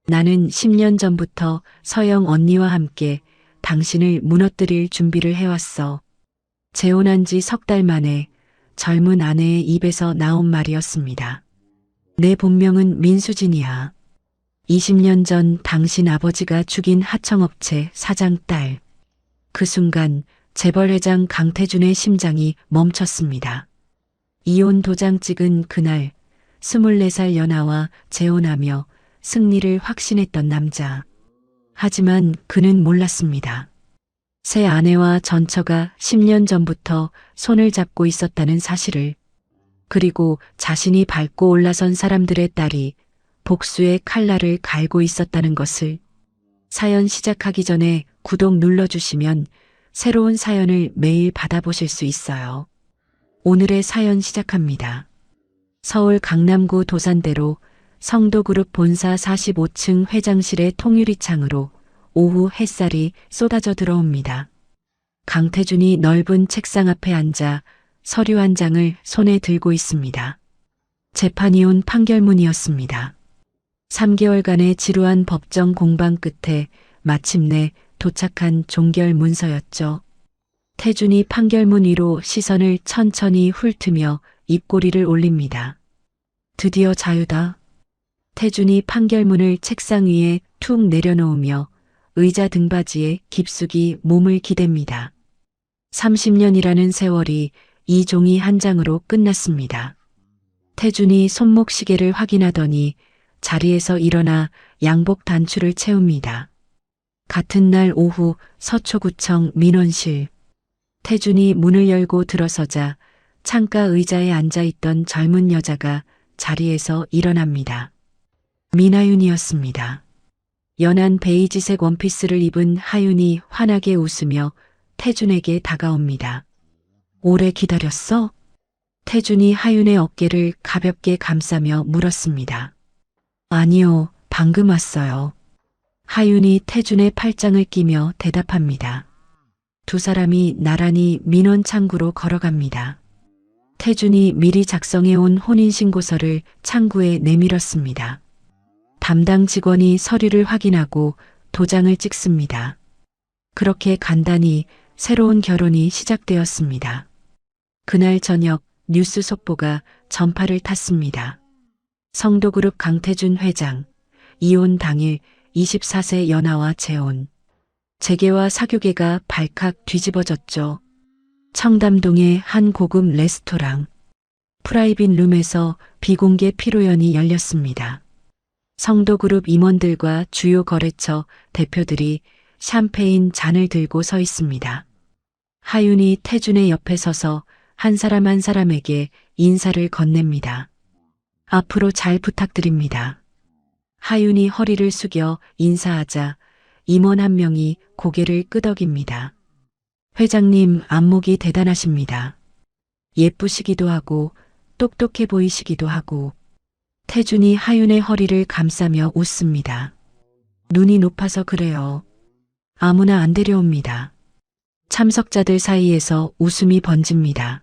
나는 10년 전부터 서영 언니와 함께 당신을 무너뜨릴 준비를 해왔어. 재혼한 지 석 달 만에 젊은 아내의 입에서 나온 말이었습니다. 내 본명은 민수진이야. 20년 전 당신 아버지가 죽인 하청업체 사장 딸. 그 순간 재벌회장 강태준의 심장이 멈췄습니다. 이혼 도장 찍은 그날 24살 연하와 재혼하며 승리를 확신했던 남자. 하지만 그는 몰랐습니다. 새 아내와 전처가 10년 전부터 손을 잡고 있었다는 사실을. 그리고 자신이 밟고 올라선 사람들의 딸이 복수의 칼날을 갈고 있었다는 것을. 사연 시작하기 전에 구독 눌러주시면 새로운 사연을 매일 받아보실 수 있어요. 오늘의 사연 시작합니다. 서울 강남구 도산대로 성도그룹 본사 45층 회장실의 통유리창으로 오후 햇살이 쏟아져 들어옵니다. 강태준이 넓은 책상 앞에 앉아 서류 한 장을 손에 들고 있습니다. 재판이 온 판결문이었습니다. 3개월간의 지루한 법정 공방 끝에 마침내 도착한 종결 문서였죠. 태준이 판결문 위로 시선을 천천히 훑으며 입꼬리를 올립니다. 드디어 자유다. 태준이 판결문을 책상 위에 툭 내려놓으며 의자 등받이에 깊숙이 몸을 기댑니다. 30년이라는 세월이 이 종이 한 장으로 끝났습니다. 태준이 손목시계를 확인하더니 자리에서 일어나 양복 단추를 채웁니다. 같은 날 오후 서초구청 민원실. 태준이 문을 열고 들어서자 창가 의자에 앉아있던 젊은 여자가 자리에서 일어납니다. 민하윤이었습니다. 연한 베이지색 원피스를 입은 하윤이 환하게 웃으며 태준에게 다가옵니다. 오래 기다렸어? 태준이 하윤의 어깨를 가볍게 감싸며 물었습니다. 아니요, 방금 왔어요. 하윤이 태준의 팔짱을 끼며 대답합니다. 두 사람이 나란히 민원 창구로 걸어갑니다. 태준이 미리 작성해온 혼인신고서를 창구에 내밀었습니다. 담당 직원이 서류를 확인하고 도장을 찍습니다. 그렇게 간단히 새로운 결혼이 시작되었습니다. 그날 저녁 뉴스 속보가 전파를 탔습니다. 성도그룹 강태준 회장, 이혼 당일 24세 연하와 재혼. 재계와 사교계가 발칵 뒤집어졌죠. 청담동의 한 고급 레스토랑. 프라이빗 룸에서 비공개 피로연이 열렸습니다. 성도그룹 임원들과 주요 거래처 대표들이 샴페인 잔을 들고 서 있습니다. 하윤이 태준의 옆에 서서 한 사람 한 사람에게 인사를 건넵니다. 앞으로 잘 부탁드립니다. 하윤이 허리를 숙여 인사하자 임원 한 명이 고개를 끄덕입니다. 회장님 안목이 대단하십니다. 예쁘시기도 하고 똑똑해 보이시기도 하고. 태준이 하윤의 허리를 감싸며 웃습니다. 눈이 높아서 그래요. 아무나 안 데려옵니다. 참석자들 사이에서 웃음이 번집니다.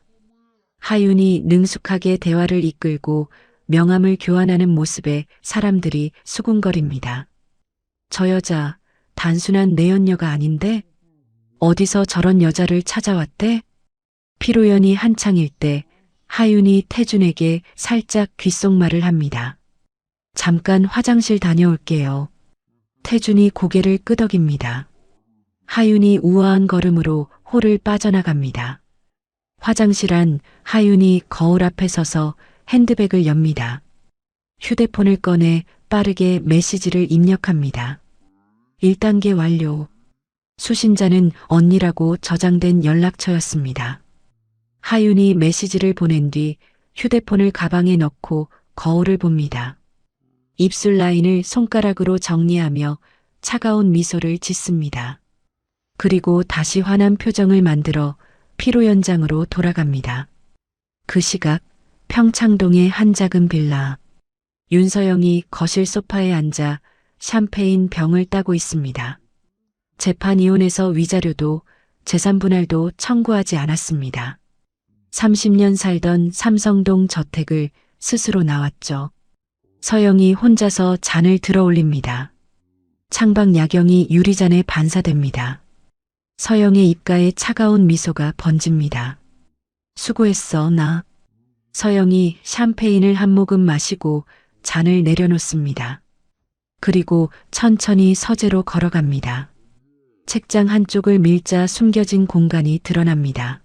하윤이 능숙하게 대화를 이끌고 명함을 교환하는 모습에 사람들이 수군거립니다. 저 여자 단순한 내연녀가 아닌데? 어디서 저런 여자를 찾아왔대? 피로연이 한창일 때 하윤이 태준에게 살짝 귓속말을 합니다. 잠깐 화장실 다녀올게요. 태준이 고개를 끄덕입니다. 하윤이 우아한 걸음으로 홀을 빠져나갑니다. 화장실 안 하윤이 거울 앞에 서서 핸드백을 엽니다. 휴대폰을 꺼내 빠르게 메시지를 입력합니다. 1단계 완료. 수신자는 언니라고 저장된 연락처였습니다. 하윤이 메시지를 보낸 뒤 휴대폰을 가방에 넣고 거울을 봅니다. 입술 라인을 손가락으로 정리하며 차가운 미소를 짓습니다. 그리고 다시 환한 표정을 만들어 피로 연장으로 돌아갑니다. 그 시각 평창동의 한 작은 빌라. 윤서영이 거실 소파에 앉아 샴페인 병을 따고 있습니다. 재판 이혼에서 위자료도 재산 분할도 청구하지 않았습니다. 30년 살던 삼성동 저택을 스스로 나왔죠. 서영이 혼자서 잔을 들어 올립니다. 창밖 야경이 유리잔에 반사됩니다. 서영의 입가에 차가운 미소가 번집니다. 수고했어, 나. 서영이 샴페인을 한 모금 마시고 잔을 내려놓습니다. 그리고 천천히 서재로 걸어갑니다. 책장 한쪽을 밀자 숨겨진 공간이 드러납니다.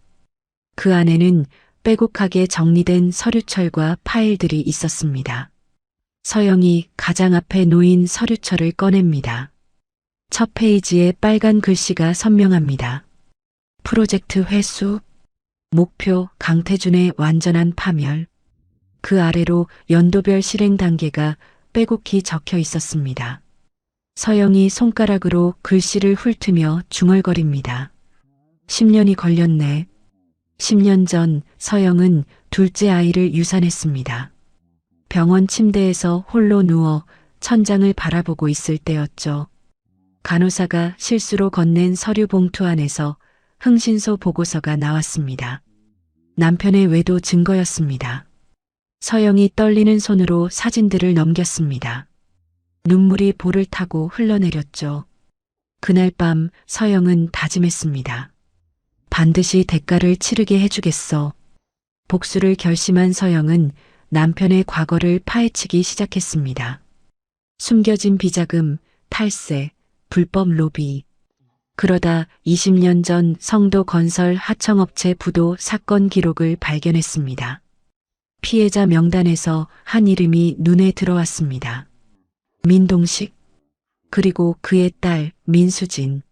그 안에는 빼곡하게 정리된 서류철과 파일들이 있었습니다. 서영이 가장 앞에 놓인 서류철을 꺼냅니다. 첫 페이지에 빨간 글씨가 선명합니다. 프로젝트 회수, 목표 강태준의 완전한 파멸. 그 아래로 연도별 실행 단계가 빼곡히 적혀 있었습니다. 서영이 손가락으로 글씨를 훑으며 중얼거립니다. 10년이 걸렸네. 10년 전 서영은 둘째 아이를 유산했습니다. 병원 침대에서 홀로 누워 천장을 바라보고 있을 때였죠. 간호사가 실수로 건넨 서류 봉투 안에서 흥신소 보고서가 나왔습니다. 남편의 외도 증거였습니다. 서영이 떨리는 손으로 사진들을 넘겼습니다. 눈물이 볼을 타고 흘러내렸죠. 그날 밤 서영은 다짐했습니다. 반드시 대가를 치르게 해주겠어. 복수를 결심한 서영은 남편의 과거를 파헤치기 시작했습니다. 숨겨진 비자금, 탈세, 불법 로비. 그러다 20년 전 성도 건설 하청업체 부도 사건 기록을 발견했습니다. 피해자 명단에서 한 이름이 눈에 들어왔습니다. 민동식, 그리고 그의 딸 민수진.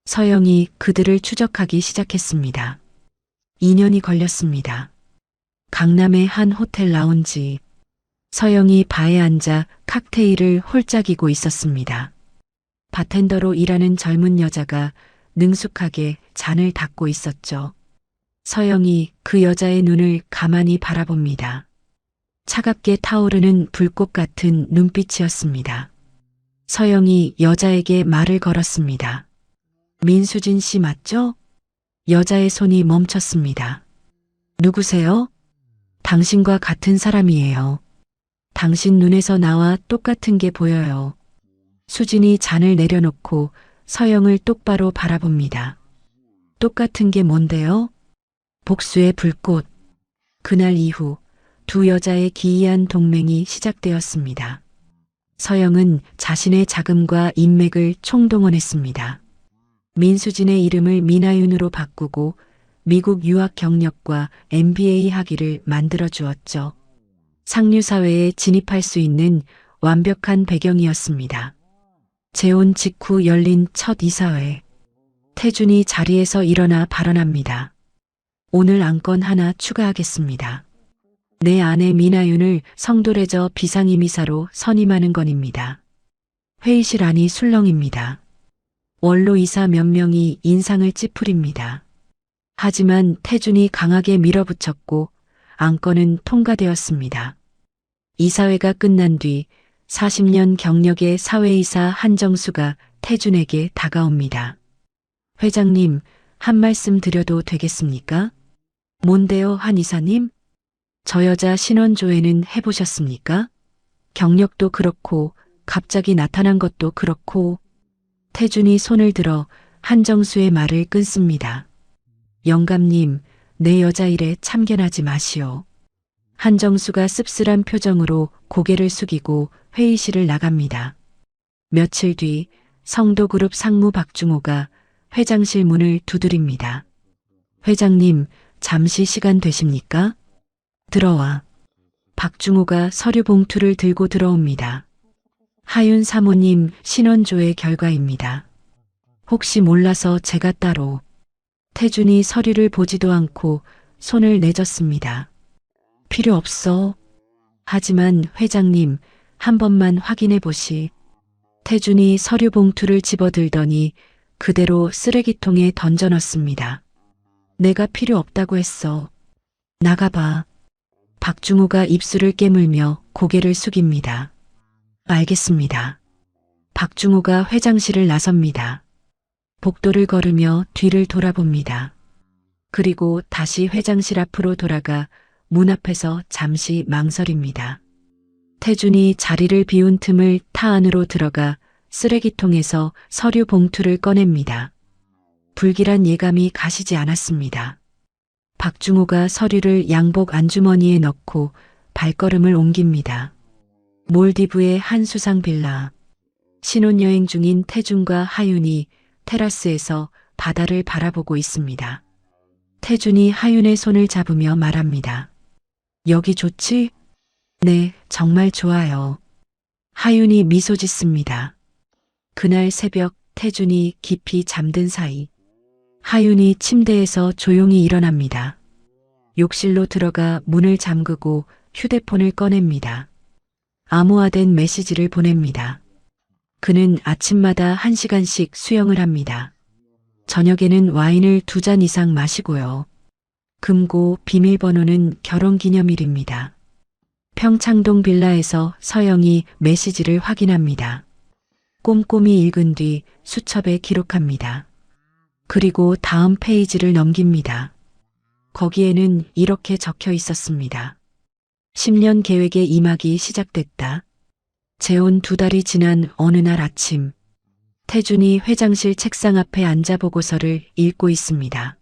서영이 그들을 추적하기 시작했습니다. 2년이 걸렸습니다. 강남의 한 호텔 라운지. 서영이 바에 앉아 칵테일을 홀짝이고 있었습니다. 바텐더로 일하는 젊은 여자가 능숙하게 잔을 닦고 있었죠. 서영이 그 여자의 눈을 가만히 바라봅니다. 차갑게 타오르는 불꽃 같은 눈빛이었습니다. 서영이 여자에게 말을 걸었습니다. 민수진 씨 맞죠? 여자의 손이 멈췄습니다. 누구세요? 당신과 같은 사람이에요. 당신 눈에서 나와 똑같은 게 보여요. 수진이 잔을 내려놓고 서영을 똑바로 바라봅니다. 똑같은 게 뭔데요? 복수의 불꽃. 그날 이후 두 여자의 기이한 동맹이 시작되었습니다. 서영은 자신의 자금과 인맥을 총동원했습니다. 민수진의 이름을 미나윤으로 바꾸고 미국 유학 경력과 MBA 학위를 만들어 주었죠. 상류사회에 진입할 수 있는 완벽한 배경이었습니다. 재혼 직후 열린 첫 이사회. 태준이 자리에서 일어나 발언합니다. 오늘 안건 하나 추가하겠습니다. 내 아내 미나윤을 성도래저 비상임이사로 선임하는 건입니다. 회의실 안이 술렁입니다. 원로 이사 몇 명이 인상을 찌푸립니다. 하지만 태준이 강하게 밀어붙였고 안건은 통과되었습니다. 이사회가 끝난 뒤 40년 경력의 사회이사 한정수가 태준에게 다가옵니다. 회장님, 한 말씀 드려도 되겠습니까? 뭔데요, 한 이사님? 저 여자 신원조회는 해보셨습니까? 경력도 그렇고 갑자기 나타난 것도 그렇고. 태준이 손을 들어 한정수의 말을 끊습니다. 영감님, 내 여자 일에 참견하지 마시오. 한정수가 씁쓸한 표정으로 고개를 숙이고 회의실을 나갑니다. 며칠 뒤 성도그룹 상무 박중호가 회장실 문을 두드립니다. 회장님, 잠시 시간 되십니까? 들어와. 박중호가 서류 봉투를 들고 들어옵니다. 하윤 사모님 신원조회 결과입니다. 혹시 몰라서 제가 따로. 태준이 서류를 보지도 않고 손을 내젓습니다. 필요 없어. 하지만 회장님, 한 번만 확인해 보시. 태준이 서류 봉투를 집어들더니 그대로 쓰레기통에 던져넣습니다. 내가 필요 없다고 했어. 나가봐. 박중호가 입술을 깨물며 고개를 숙입니다. 알겠습니다. 박중호가 회장실을 나섭니다. 복도를 걸으며 뒤를 돌아봅니다. 그리고 다시 회장실 앞으로 돌아가 문 앞에서 잠시 망설입니다. 태준이 자리를 비운 틈을 타 안으로 들어가 쓰레기통에서 서류 봉투를 꺼냅니다. 불길한 예감이 가시지 않았습니다. 박중호가 서류를 양복 안주머니에 넣고 발걸음을 옮깁니다. 몰디브의 한 수상 빌라. 신혼여행 중인 태준과 하윤이 테라스에서 바다를 바라보고 있습니다. 태준이 하윤의 손을 잡으며 말합니다. 여기 좋지? 네, 정말 좋아요. 하윤이 미소 짓습니다. 그날 새벽 태준이 깊이 잠든 사이 하윤이 침대에서 조용히 일어납니다. 욕실로 들어가 문을 잠그고 휴대폰을 꺼냅니다. 암호화된 메시지를 보냅니다. 그는 아침마다 1시간씩 수영을 합니다. 저녁에는 와인을 2잔 이상 마시고요. 금고 비밀번호는 결혼기념일입니다. 평창동 빌라에서 서영이 메시지를 확인합니다. 꼼꼼히 읽은 뒤 수첩에 기록합니다. 그리고 다음 페이지를 넘깁니다. 거기에는 이렇게 적혀 있었습니다. 10년 계획의 이막이 시작됐다. 재혼 2달이 지난 어느 날 아침, 태준이 회장실 책상 앞에 앉아 보고서를 읽고 있습니다.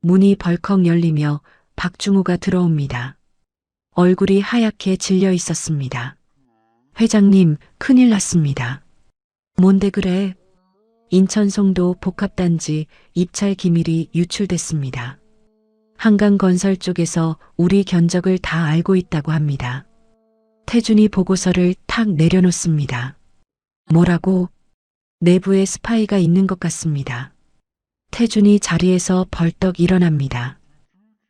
문이 벌컥 열리며 박중호가 들어옵니다. 얼굴이 하얗게 질려 있었습니다. 회장님, 큰일 났습니다. 뭔데 그래? 인천 송도 복합단지 입찰 기밀이 유출됐습니다. 한강건설 쪽에서 우리 견적을 다 알고 있다고 합니다. 태준이 보고서를 탁 내려놓습니다. 뭐라고? 내부에 스파이가 있는 것 같습니다. 태준이 자리에서 벌떡 일어납니다.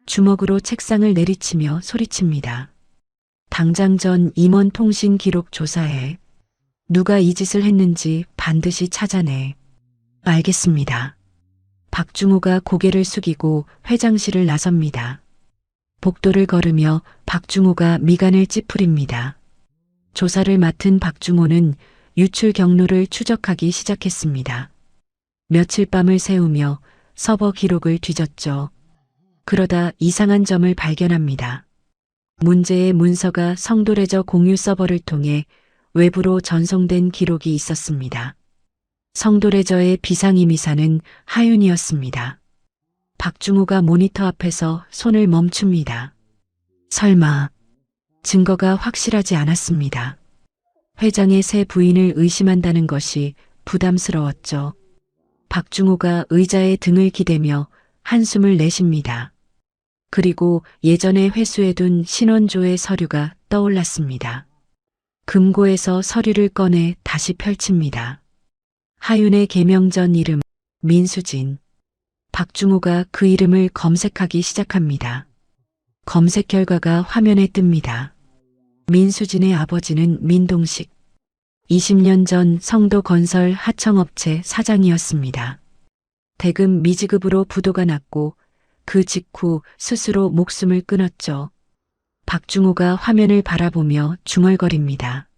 주먹으로 책상을 내리치며 소리칩니다. 당장 전 임원 통신 기록 조사해. 누가 이 짓을 했는지 반드시 찾아내. 알겠습니다. 박중호가 고개를 숙이고 회장실을 나섭니다. 복도를 걸으며 박중호가 미간을 찌푸립니다. 조사를 맡은 박중호는 유출 경로를 추적하기 시작했습니다. 며칠 밤을 새우며 서버 기록을 뒤졌죠. 그러다 이상한 점을 발견합니다. 문제의 문서가 성도레저 공유 서버를 통해 외부로 전송된 기록이 있었습니다. 성도레저의 비상임의사는 하윤이었습니다. 박중호가 모니터 앞에서 손을 멈춥니다. 설마 증거가 확실하지 않았습니다. 회장의 새 부인을 의심한다는 것이 부담스러웠죠. 박중호가 의자에 등을 기대며 한숨을 내쉽니다. 그리고 예전에 회수해둔 신원조의 서류가 떠올랐습니다. 금고에서 서류를 꺼내 다시 펼칩니다. 하윤의 개명 전 이름 민수진. 박중호가 그 이름을 검색하기 시작합니다. 검색 결과가 화면에 뜹니다. 민수진의 아버지는 민동식. 20년 전 성도건설 하청업체 사장이었습니다. 대금 미지급으로 부도가 났고 그 직후 스스로 목숨을 끊었죠. 박중호가 화면을 바라보며 중얼거립니다.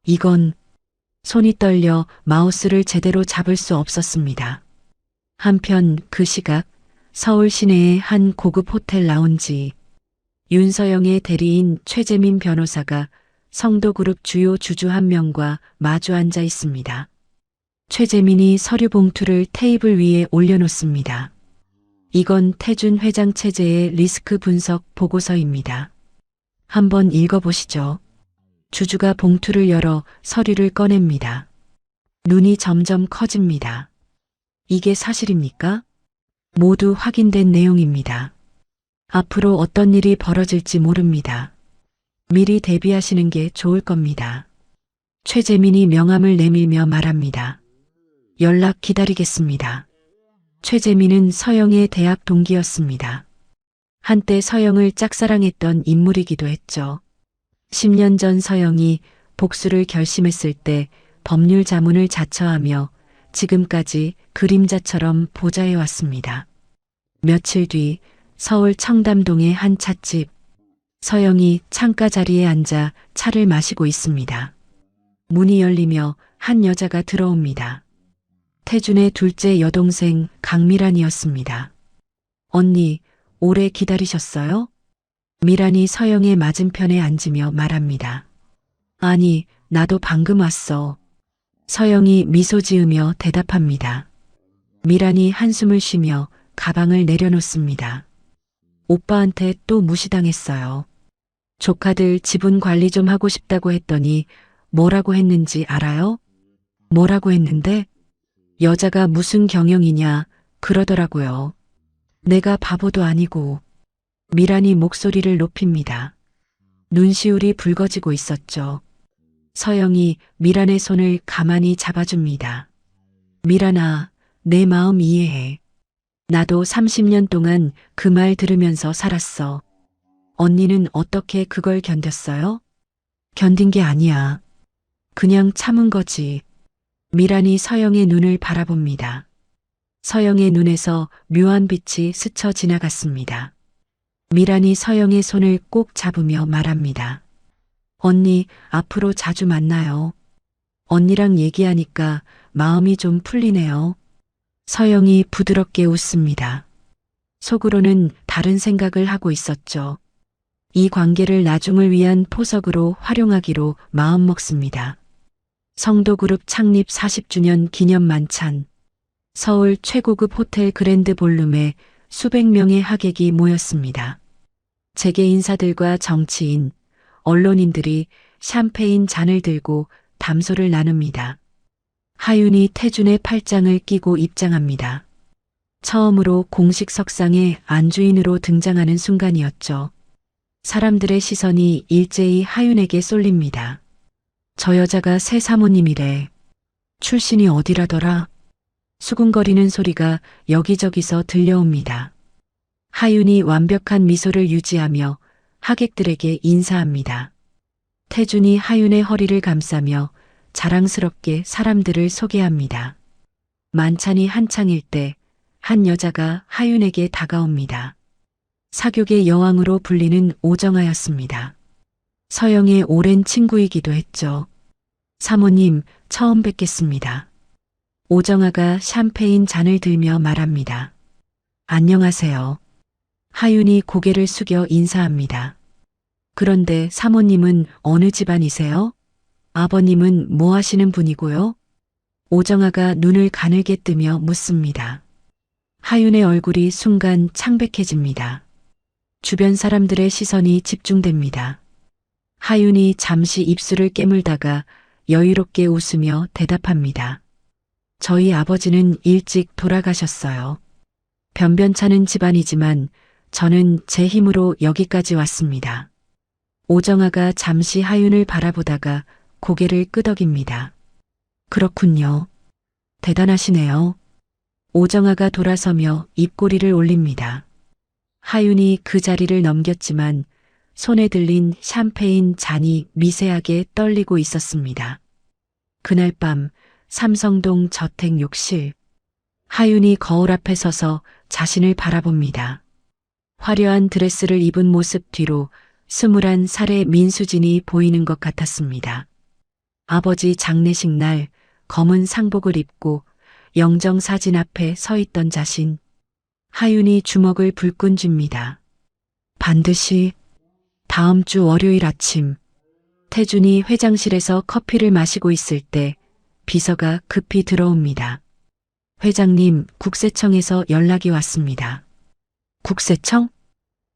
이건 손이 떨려 마우스를 제대로 잡을 수 없었습니다. 한편 그 시각 서울 시내의 한 고급 호텔 라운지 윤서영의 대리인 최재민 변호사가 성도그룹 주요 주주 한 명과 마주 앉아 있습니다. 최재민이 서류 봉투를 테이블 위에 올려놓습니다. 이건 태준 회장 체제의 리스크 분석 보고서입니다. 한번 읽어보시죠. 주주가 봉투를 열어 서류를 꺼냅니다. 눈이 점점 커집니다. 이게 사실입니까? 모두 확인된 내용입니다. 앞으로 어떤 일이 벌어질지 모릅니다. 미리 대비하시는 게 좋을 겁니다. 최재민이 명함을 내밀며 말합니다. 연락 기다리겠습니다. 최재민은 서영의 대학 동기였습니다. 한때 서영을 짝사랑했던 인물이기도 했죠. 10년 전 서영이 복수를 결심했을 때 법률 자문을 자처하며 지금까지 그림자처럼 보좌해왔습니다. 며칠 뒤 서울 청담동의 한 찻집. 서영이 창가 자리에 앉아 차를 마시고 있습니다. 문이 열리며 한 여자가 들어옵니다. 태준의 둘째 여동생 강미란이었습니다. 언니, 오래 기다리셨어요? 미란이 서영의 맞은편에 앉으며 말합니다. 아니, 나도 방금 왔어. 서영이 미소 지으며 대답합니다. 미란이 한숨을 쉬며 가방을 내려놓습니다. 오빠한테 또 무시당했어요. 조카들 지분 관리 좀 하고 싶다고 했더니 뭐라고 했는지 알아요? 뭐라고 했는데? 여자가 무슨 경영이냐 그러더라고요. 내가 바보도 아니고. 미란이 목소리를 높입니다. 눈시울이 붉어지고 있었죠. 서영이 미란의 손을 가만히 잡아줍니다. 미란아, 내 마음 이해해. 나도 30년 동안 그 말 들으면서 살았어. 언니는 어떻게 그걸 견뎠어요? 견딘 게 아니야. 그냥 참은 거지. 미란이 서영의 눈을 바라봅니다. 서영의 눈에서 묘한 빛이 스쳐 지나갔습니다. 미란이 서영의 손을 꼭 잡으며 말합니다. 언니, 앞으로 자주 만나요. 언니랑 얘기하니까 마음이 좀 풀리네요. 서영이 부드럽게 웃습니다. 속으로는 다른 생각을 하고 있었죠. 이 관계를 나중을 위한 포석으로 활용하기로 마음먹습니다. 성도그룹 창립 40주년 기념 만찬. 서울 최고급 호텔 그랜드 볼룸에 수백 명의 하객이 모였습니다. 재계 인사들과 정치인, 언론인들이 샴페인 잔을 들고 담소를 나눕니다. 하윤이 태준의 팔짱을 끼고 입장합니다. 처음으로 공식 석상에 안주인으로 등장하는 순간이었죠. 사람들의 시선이 일제히 하윤에게 쏠립니다. 저 여자가 새 사모님이래. 출신이 어디라더라? 수군거리는 소리가 여기저기서 들려옵니다. 하윤이 완벽한 미소를 유지하며 하객들에게 인사합니다. 태준이 하윤의 허리를 감싸며 자랑스럽게 사람들을 소개합니다. 만찬이 한창일 때 한 여자가 하윤에게 다가옵니다. 사교계 여왕으로 불리는 오정아였습니다. 서영의 오랜 친구이기도 했죠. 사모님, 처음 뵙겠습니다. 오정아가 샴페인 잔을 들며 말합니다. 안녕하세요. 하윤이 고개를 숙여 인사합니다. 그런데 사모님은 어느 집안이세요? 아버님은 뭐 하시는 분이고요? 오정아가 눈을 가늘게 뜨며 묻습니다. 하윤의 얼굴이 순간 창백해집니다. 주변 사람들의 시선이 집중됩니다. 하윤이 잠시 입술을 깨물다가 여유롭게 웃으며 대답합니다. 저희 아버지는 일찍 돌아가셨어요. 변변찮은 집안이지만 저는 제 힘으로 여기까지 왔습니다. 오정아가 잠시 하윤을 바라보다가 고개를 끄덕입니다. 그렇군요. 대단하시네요. 오정아가 돌아서며 입꼬리를 올립니다. 하윤이 그 자리를 넘겼지만 손에 들린 샴페인 잔이 미세하게 떨리고 있었습니다. 그날 밤 삼성동 저택 욕실. 하윤이 거울 앞에 서서 자신을 바라봅니다. 화려한 드레스를 입은 모습 뒤로 21살의 민수진이 보이는 것 같았습니다. 아버지 장례식 날 검은 상복을 입고 영정사진 앞에 서 있던 자신. 하윤이 주먹을 불끈 쥡니다. 반드시 다음 주 월요일 아침. 태준이 회장실에서 커피를 마시고 있을 때 비서가 급히 들어옵니다. 회장님, 국세청에서 연락이 왔습니다. 국세청?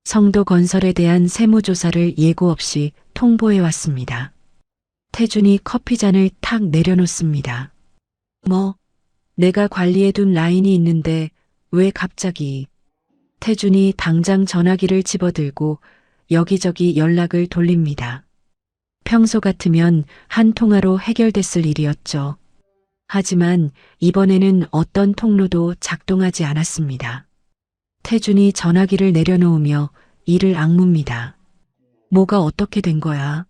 성도건설에 대한 세무조사를 예고 없이 통보해 왔습니다. 태준이 커피잔을 탁 내려놓습니다. 뭐, 내가 관리해둔 라인이 있는데 왜 갑자기? 태준이 당장 전화기를 집어들고 여기저기 연락을 돌립니다. 평소 같으면 한 통화로 해결됐을 일이었죠. 하지만 이번에는 어떤 통로도 작동하지 않았습니다. 태준이 전화기를 내려놓으며 이를 악뭅니다. 뭐가 어떻게 된 거야?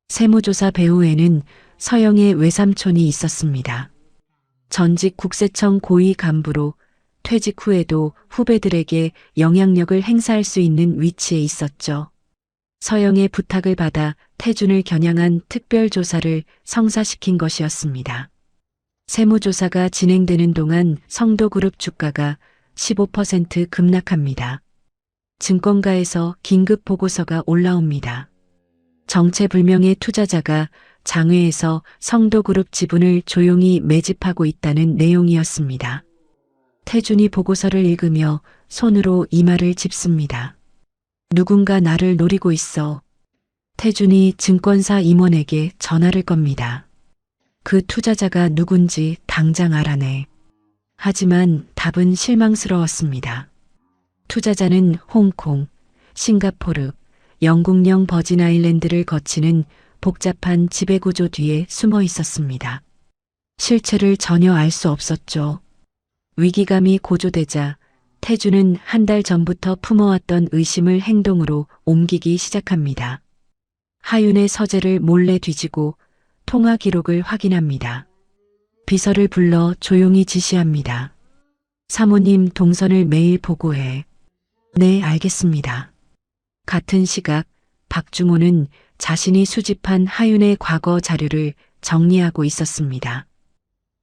세무조사 배후에는 서영의 외삼촌이 있었습니다. 전직 국세청 고위 간부로 퇴직 후에도 후배들에게 영향력을 행사할 수 있는 위치에 있었죠. 서영의 부탁을 받아 태준을 겨냥한 특별조사를 성사시킨 것이었습니다. 세무조사가 진행되는 동안 성도그룹 주가가 15% 급락합니다. 증권가에서 긴급 보고서가 올라옵니다. 정체불명의 투자자가 장외에서 성도그룹 지분을 조용히 매집하고 있다는 내용이었습니다. 태준이 보고서를 읽으며 손으로 이마를 짚습니다. 누군가 나를 노리고 있어. 태준이 증권사 임원에게 전화를 겁니다. 그 투자자가 누군지 당장 알아내. 하지만 답은 실망스러웠습니다. 투자자는 홍콩, 싱가포르, 영국령 버진아일랜드를 거치는 복잡한 지배구조 뒤에 숨어 있었습니다. 실체를 전혀 알 수 없었죠. 위기감이 고조되자 태준은 한 달 전부터 품어왔던 의심을 행동으로 옮기기 시작합니다. 하윤의 서재를 몰래 뒤지고 통화 기록을 확인합니다. 비서를 불러 조용히 지시합니다. 사모님 동선을 매일 보고해. 네, 알겠습니다. 같은 시각 박중호는 자신이 수집한 하윤의 과거 자료를 정리하고 있었습니다.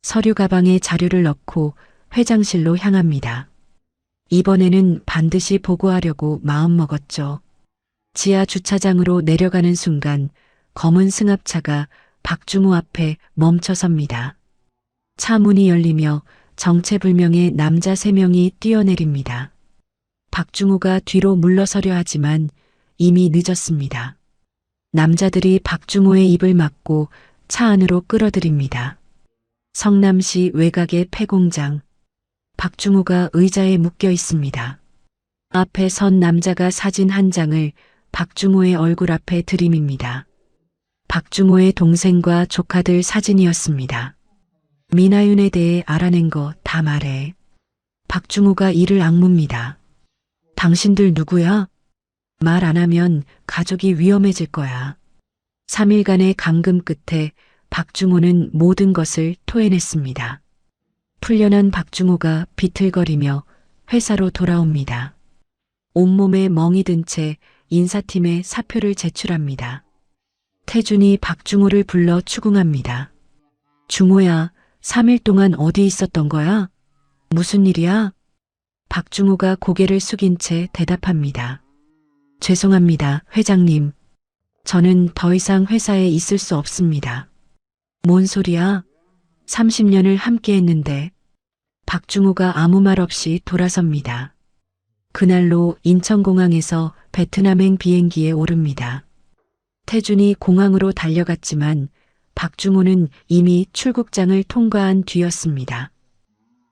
서류 가방에 자료를 넣고 회장실로 향합니다. 이번에는 반드시 보고하려고 마음먹었죠. 지하 주차장으로 내려가는 순간 검은 승합차가 박중호 앞에 멈춰섭니다. 차 문이 열리며 정체불명의 남자 3명이 뛰어내립니다. 박중호가 뒤로 물러서려 하지만 이미 늦었습니다. 남자들이 박중호의 입을 막고 차 안으로 끌어들입니다. 성남시 외곽의 폐공장. 박중호가 의자에 묶여 있습니다. 앞에 선 남자가 사진 한 장을 박중호의 얼굴 앞에 들이밉니다. 박중호의 동생과 조카들 사진이었습니다. 민하윤에 대해 알아낸 거 다 말해. 박중호가 이를 악뭅니다. 당신들 누구야? 말 안 하면 가족이 위험해질 거야. 3일간의 감금 끝에 박중호는 모든 것을 토해냈습니다. 풀려난 박중호가 비틀거리며 회사로 돌아옵니다. 온몸에 멍이 든 채 인사팀에 사표를 제출합니다. 태준이 박중호를 불러 추궁합니다. 중호야, 3일 동안 어디 있었던 거야? 무슨 일이야? 박중호가 고개를 숙인 채 대답합니다. 죄송합니다, 회장님. 저는 더 이상 회사에 있을 수 없습니다. 뭔 소리야? 30년을 함께 했는데. 박중호가 아무 말 없이 돌아섭니다. 그날로 인천공항에서 베트남행 비행기에 오릅니다. 태준이 공항으로 달려갔지만 박중호는 이미 출국장을 통과한 뒤였습니다.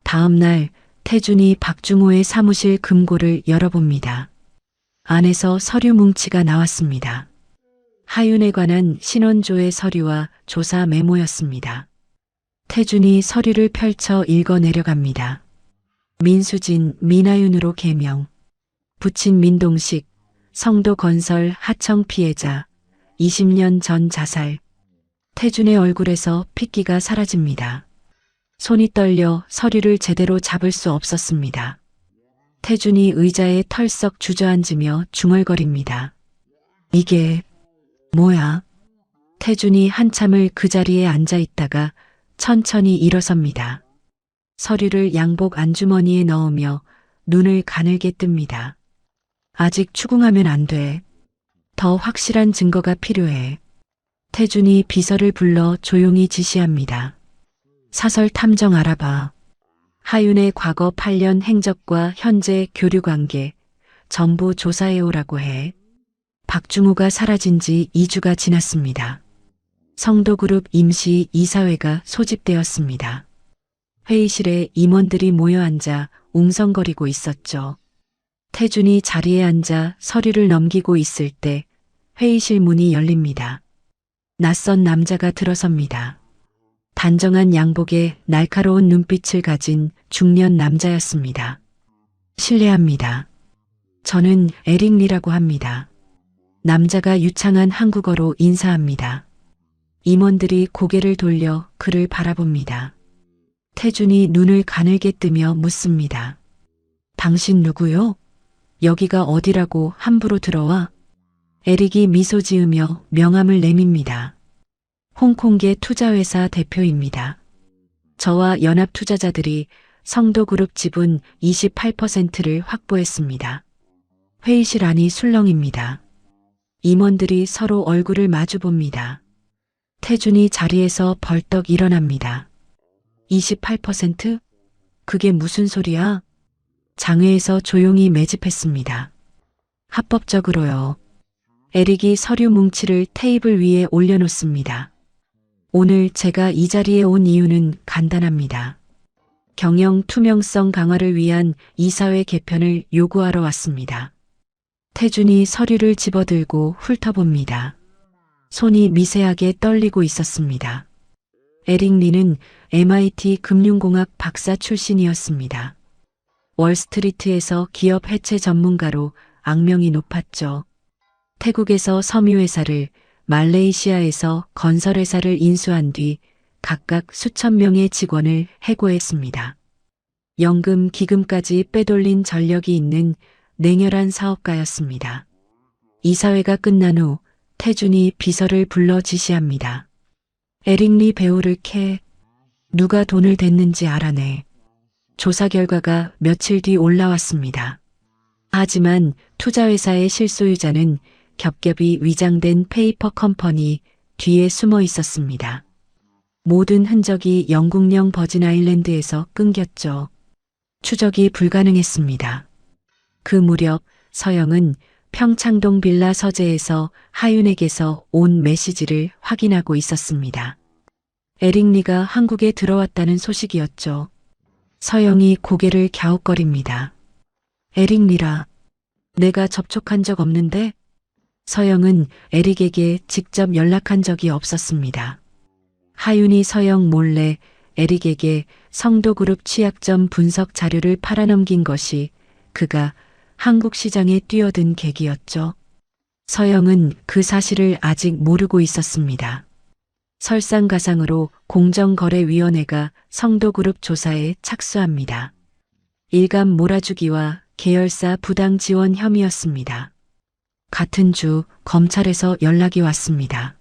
다음 날 태준이 박중호의 사무실 금고를 열어봅니다. 안에서 서류 뭉치가 나왔습니다. 하윤에 관한 신원조의 서류와 조사 메모였습니다. 태준이 서류를 펼쳐 읽어 내려갑니다. 민수진, 민하윤으로 개명. 부친 민동식, 성도건설 하청 피해자, 20년 전 자살. 태준의 얼굴에서 핏기가 사라집니다. 손이 떨려 서류를 제대로 잡을 수 없었습니다. 태준이 의자에 털썩 주저앉으며 중얼거립니다. 이게 뭐야? 태준이 한참을 그 자리에 앉아 있다가 천천히 일어섭니다. 서류를 양복 안주머니에 넣으며 눈을 가늘게 뜹니다. 아직 추궁하면 안 돼. 더 확실한 증거가 필요해. 태준이 비서를 불러 조용히 지시합니다. 사설 탐정 알아봐. 하윤의 과거 8년 행적과 현재 교류 관계 전부 조사해 오라고 해. 박중호가 사라진 지 2주가 지났습니다. 성도그룹 임시 이사회가 소집되었습니다. 회의실에 임원들이 모여 앉아 웅성거리고 있었죠. 태준이 자리에 앉아 서류를 넘기고 있을 때 회의실 문이 열립니다. 낯선 남자가 들어섭니다. 단정한 양복에 날카로운 눈빛을 가진 중년 남자였습니다. 실례합니다. 저는 에릭 리라고 합니다. 남자가 유창한 한국어로 인사합니다. 임원들이 고개를 돌려 그를 바라봅니다. 태준이 눈을 가늘게 뜨며 묻습니다. 당신 누구요? 여기가 어디라고 함부로 들어와? 에릭이 미소 지으며 명함을 내밉니다. 홍콩계 투자회사 대표입니다. 저와 연합 투자자들이 성도그룹 지분 28%를 확보했습니다. 회의실 안이 술렁입니다. 임원들이 서로 얼굴을 마주 봅니다. 태준이 자리에서 벌떡 일어납니다. 28%? 그게 무슨 소리야? 장외에서 조용히 매집했습니다. 합법적으로요. 에릭이 서류 뭉치를 테이블 위에 올려놓습니다. 오늘 제가 이 자리에 온 이유는 간단합니다. 경영 투명성 강화를 위한 이사회 개편을 요구하러 왔습니다. 태준이 서류를 집어들고 훑어봅니다. 손이 미세하게 떨리고 있었습니다. 에릭 리는 MIT 금융공학 박사 출신이었습니다. 월스트리트에서 기업 해체 전문가로 악명이 높았죠. 태국에서 섬유회사를, 말레이시아에서 건설회사를 인수한 뒤 각각 수천 명의 직원을 해고했습니다. 연금, 기금까지 빼돌린 전력이 있는 냉혈한 사업가였습니다. 이사회가 끝난 후 태준이 비서를 불러 지시합니다. 에릭 리 배우를 캐. 누가 돈을 댔는지 알아내. 조사 결과가 며칠 뒤 올라왔습니다. 하지만 투자회사의 실소유자는 겹겹이 위장된 페이퍼 컴퍼니 뒤에 숨어 있었습니다. 모든 흔적이 영국령 버진 아일랜드에서 끊겼죠. 추적이 불가능했습니다. 그 무렵 서영은 평창동 빌라 서재에서 하윤에게서 온 메시지를 확인하고 있었습니다. 에릭 리가 한국에 들어왔다는 소식이었죠. 서영이 고개를 갸웃거립니다. 에릭 리라. 내가 접촉한 적 없는데? 서영은 에릭에게 직접 연락한 적이 없었습니다. 하윤이 서영 몰래 에릭에게 성도그룹 취약점 분석 자료를 팔아넘긴 것이 그가 한국 시장에 뛰어든 계기였죠. 서영은 그 사실을 아직 모르고 있었습니다. 설상가상으로 공정거래위원회가 성도그룹 조사에 착수합니다. 일감 몰아주기와 계열사 부당 지원 혐의였습니다. 같은 주 검찰에서 연락이 왔습니다.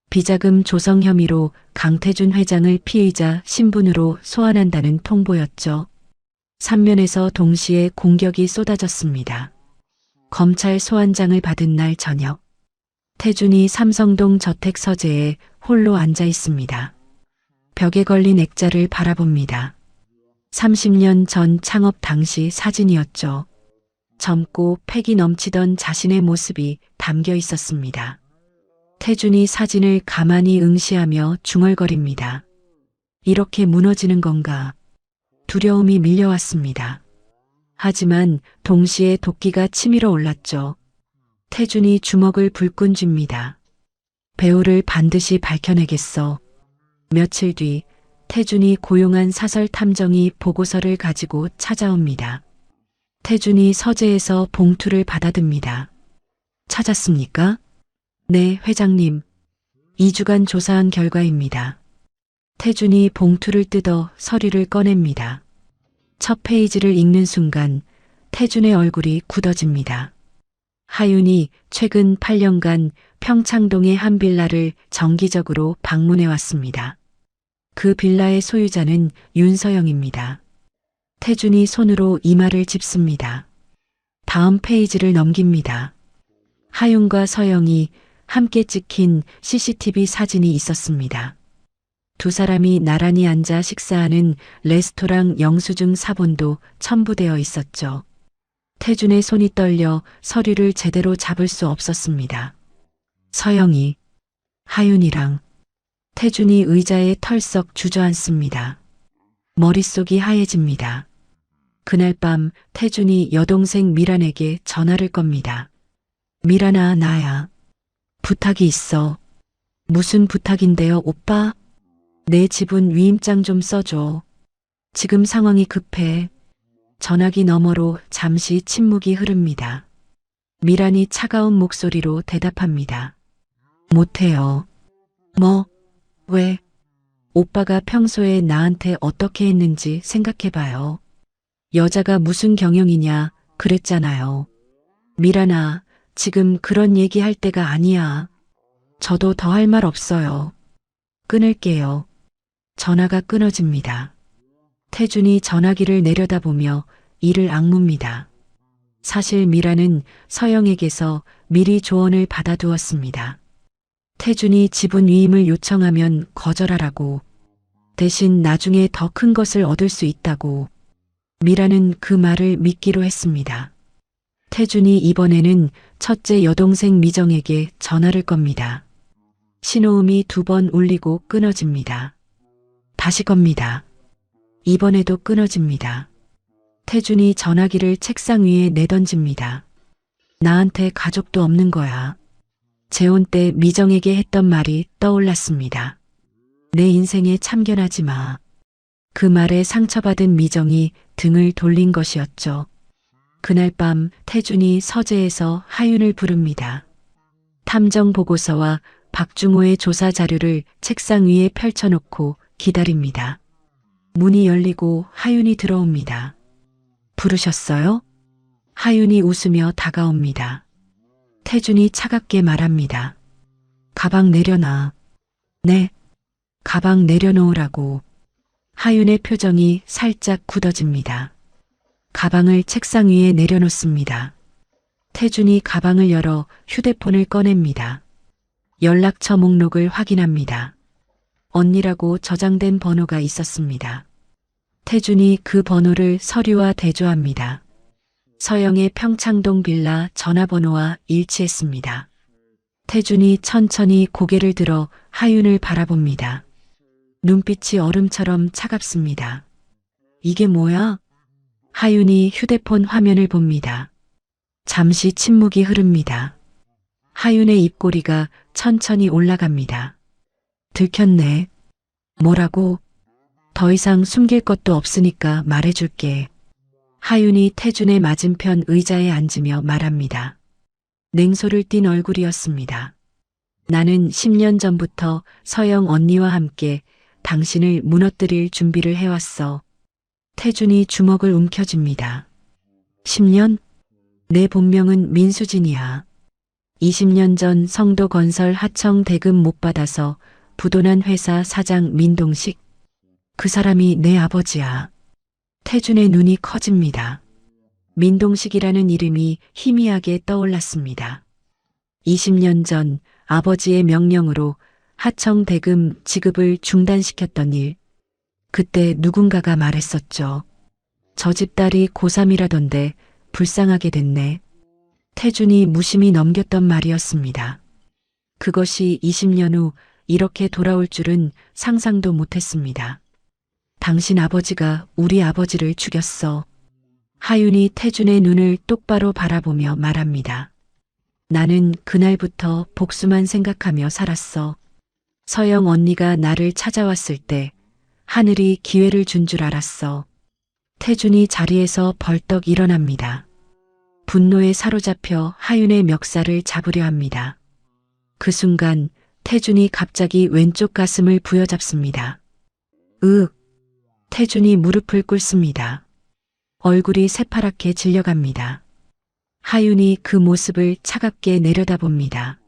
비자금 조성 혐의로 강태준 회장을 피의자 신분으로 소환한다는 통보였죠. 3면에서 동시에 공격이 쏟아졌습니다. 검찰 소환장을 받은 날 저녁, 태준이 삼성동 저택 서재에 홀로 앉아 있습니다. 벽에 걸린 액자를 바라봅니다. 30년 전 창업 당시 사진이었죠. 젊고 패기 넘치던 자신의 모습이 담겨 있었습니다. 태준이 사진을 가만히 응시하며 중얼거립니다. 이렇게 무너지는 건가? 두려움이 밀려왔습니다. 하지만 동시에 도끼가 치밀어 올랐죠. 태준이 주먹을 불끈 쥡니다. 배우를 반드시 밝혀내겠어. 며칠 뒤 태준이 고용한 사설 탐정이 보고서를 가지고 찾아옵니다. 태준이 서재에서 봉투를 받아듭니다. 찾았습니까? 네, 회장님. 2주간 조사한 결과입니다. 태준이 봉투를 뜯어 서류를 꺼냅니다. 첫 페이지를 읽는 순간 태준의 얼굴이 굳어집니다. 하윤이 최근 8년간 평창동의 한 빌라를 정기적으로 방문해 왔습니다. 그 빌라의 소유자는 윤서영입니다. 태준이 손으로 이마를 짚습니다. 다음 페이지를 넘깁니다. 하윤과 서영이 함께 찍힌 CCTV 사진이 있었습니다. 두 사람이 나란히 앉아 식사하는 레스토랑 영수증 사본도 첨부되어 있었죠. 태준의 손이 떨려 서류를 제대로 잡을 수 없었습니다. 서영이, 하윤이랑 태준이 의자에 털썩 주저앉습니다. 머릿속이 하얘집니다. 그날 밤 태준이 여동생 미란에게 전화를 겁니다. 미란아, 나야. 부탁이 있어. 무슨 부탁인데요, 오빠? 내 지분 위임장 좀 써줘. 지금 상황이 급해. 전화기 너머로 잠시 침묵이 흐릅니다. 미란이 차가운 목소리로 대답합니다. 못해요. 뭐? 왜? 오빠가 평소에 나한테 어떻게 했는지 생각해봐요. 여자가 무슨 경영이냐 그랬잖아요. 미란아, 지금 그런 얘기할 때가 아니야. 저도 더 할 말 없어요. 끊을게요. 전화가 끊어집니다. 태준이 전화기를 내려다보며 이를 악뭅니다. 사실 미라는 서영에게서 미리 조언을 받아두었습니다. 태준이 지분 위임을 요청하면 거절하라고, 대신 나중에 더 큰 것을 얻을 수 있다고. 미라는 그 말을 믿기로 했습니다. 태준이 이번에는 첫째 여동생 미정에게 전화를 겁니다. 신호음이 2번 울리고 끊어집니다. 다시 겁니다. 이번에도 끊어집니다. 태준이 전화기를 책상 위에 내던집니다. 나한테 가족도 없는 거야. 재혼 때 미정에게 했던 말이 떠올랐습니다. 내 인생에 참견하지 마. 그 말에 상처받은 미정이 등을 돌린 것이었죠. 그날 밤 태준이 서재에서 하윤을 부릅니다. 탐정 보고서와 박중호의 조사 자료를 책상 위에 펼쳐놓고 기다립니다. 문이 열리고 하윤이 들어옵니다. 부르셨어요? 하윤이 웃으며 다가옵니다. 태준이 차갑게 말합니다. 가방 내려놔. 네, 가방 내려놓으라고. 하윤의 표정이 살짝 굳어집니다. 가방을 책상 위에 내려놓습니다. 태준이 가방을 열어 휴대폰을 꺼냅니다. 연락처 목록을 확인합니다. 언니라고 저장된 번호가 있었습니다. 태준이 그 번호를 서류와 대조합니다. 서영의 평창동 빌라 전화번호와 일치했습니다. 태준이 천천히 고개를 들어 하윤을 바라봅니다. 눈빛이 얼음처럼 차갑습니다. 이게 뭐야? 하윤이 휴대폰 화면을 봅니다. 잠시 침묵이 흐릅니다. 하윤의 입꼬리가 천천히 올라갑니다. 들켰네. 뭐라고? 더 이상 숨길 것도 없으니까 말해줄게. 하윤이 태준의 맞은편 의자에 앉으며 말합니다. 냉소를 띤 얼굴이었습니다. 나는 10년 전부터 서영 언니와 함께 당신을 무너뜨릴 준비를 해왔어. 태준이 주먹을 움켜쥡니다. 10년? 내 본명은 민수진이야. 20년 전 성도건설 하청 대금 못 받아서 부도난 회사 사장 민동식. 그 사람이 내 아버지야. 태준의 눈이 커집니다. 민동식이라는 이름이 희미하게 떠올랐습니다. 20년 전 아버지의 명령으로 하청 대금 지급을 중단시켰던 일. 그때 누군가가 말했었죠. 저 집 딸이 고3이라던데 불쌍하게 됐네. 태준이 무심히 넘겼던 말이었습니다. 그것이 20년 후 이렇게 돌아올 줄은 상상도 못했습니다. 당신 아버지가 우리 아버지를 죽였어. 하윤이 태준의 눈을 똑바로 바라보며 말합니다. 나는 그날부터 복수만 생각하며 살았어. 서영 언니가 나를 찾아왔을 때 하늘이 기회를 준 줄 알았어. 태준이 자리에서 벌떡 일어납니다. 분노에 사로잡혀 하윤의 멱살을 잡으려 합니다. 그 순간 태준이 갑자기 왼쪽 가슴을 부여잡습니다. 태준이 무릎을 꿇습니다. 얼굴이 새파랗게 질려갑니다. 하윤이 그 모습을 차갑게 내려다봅니다.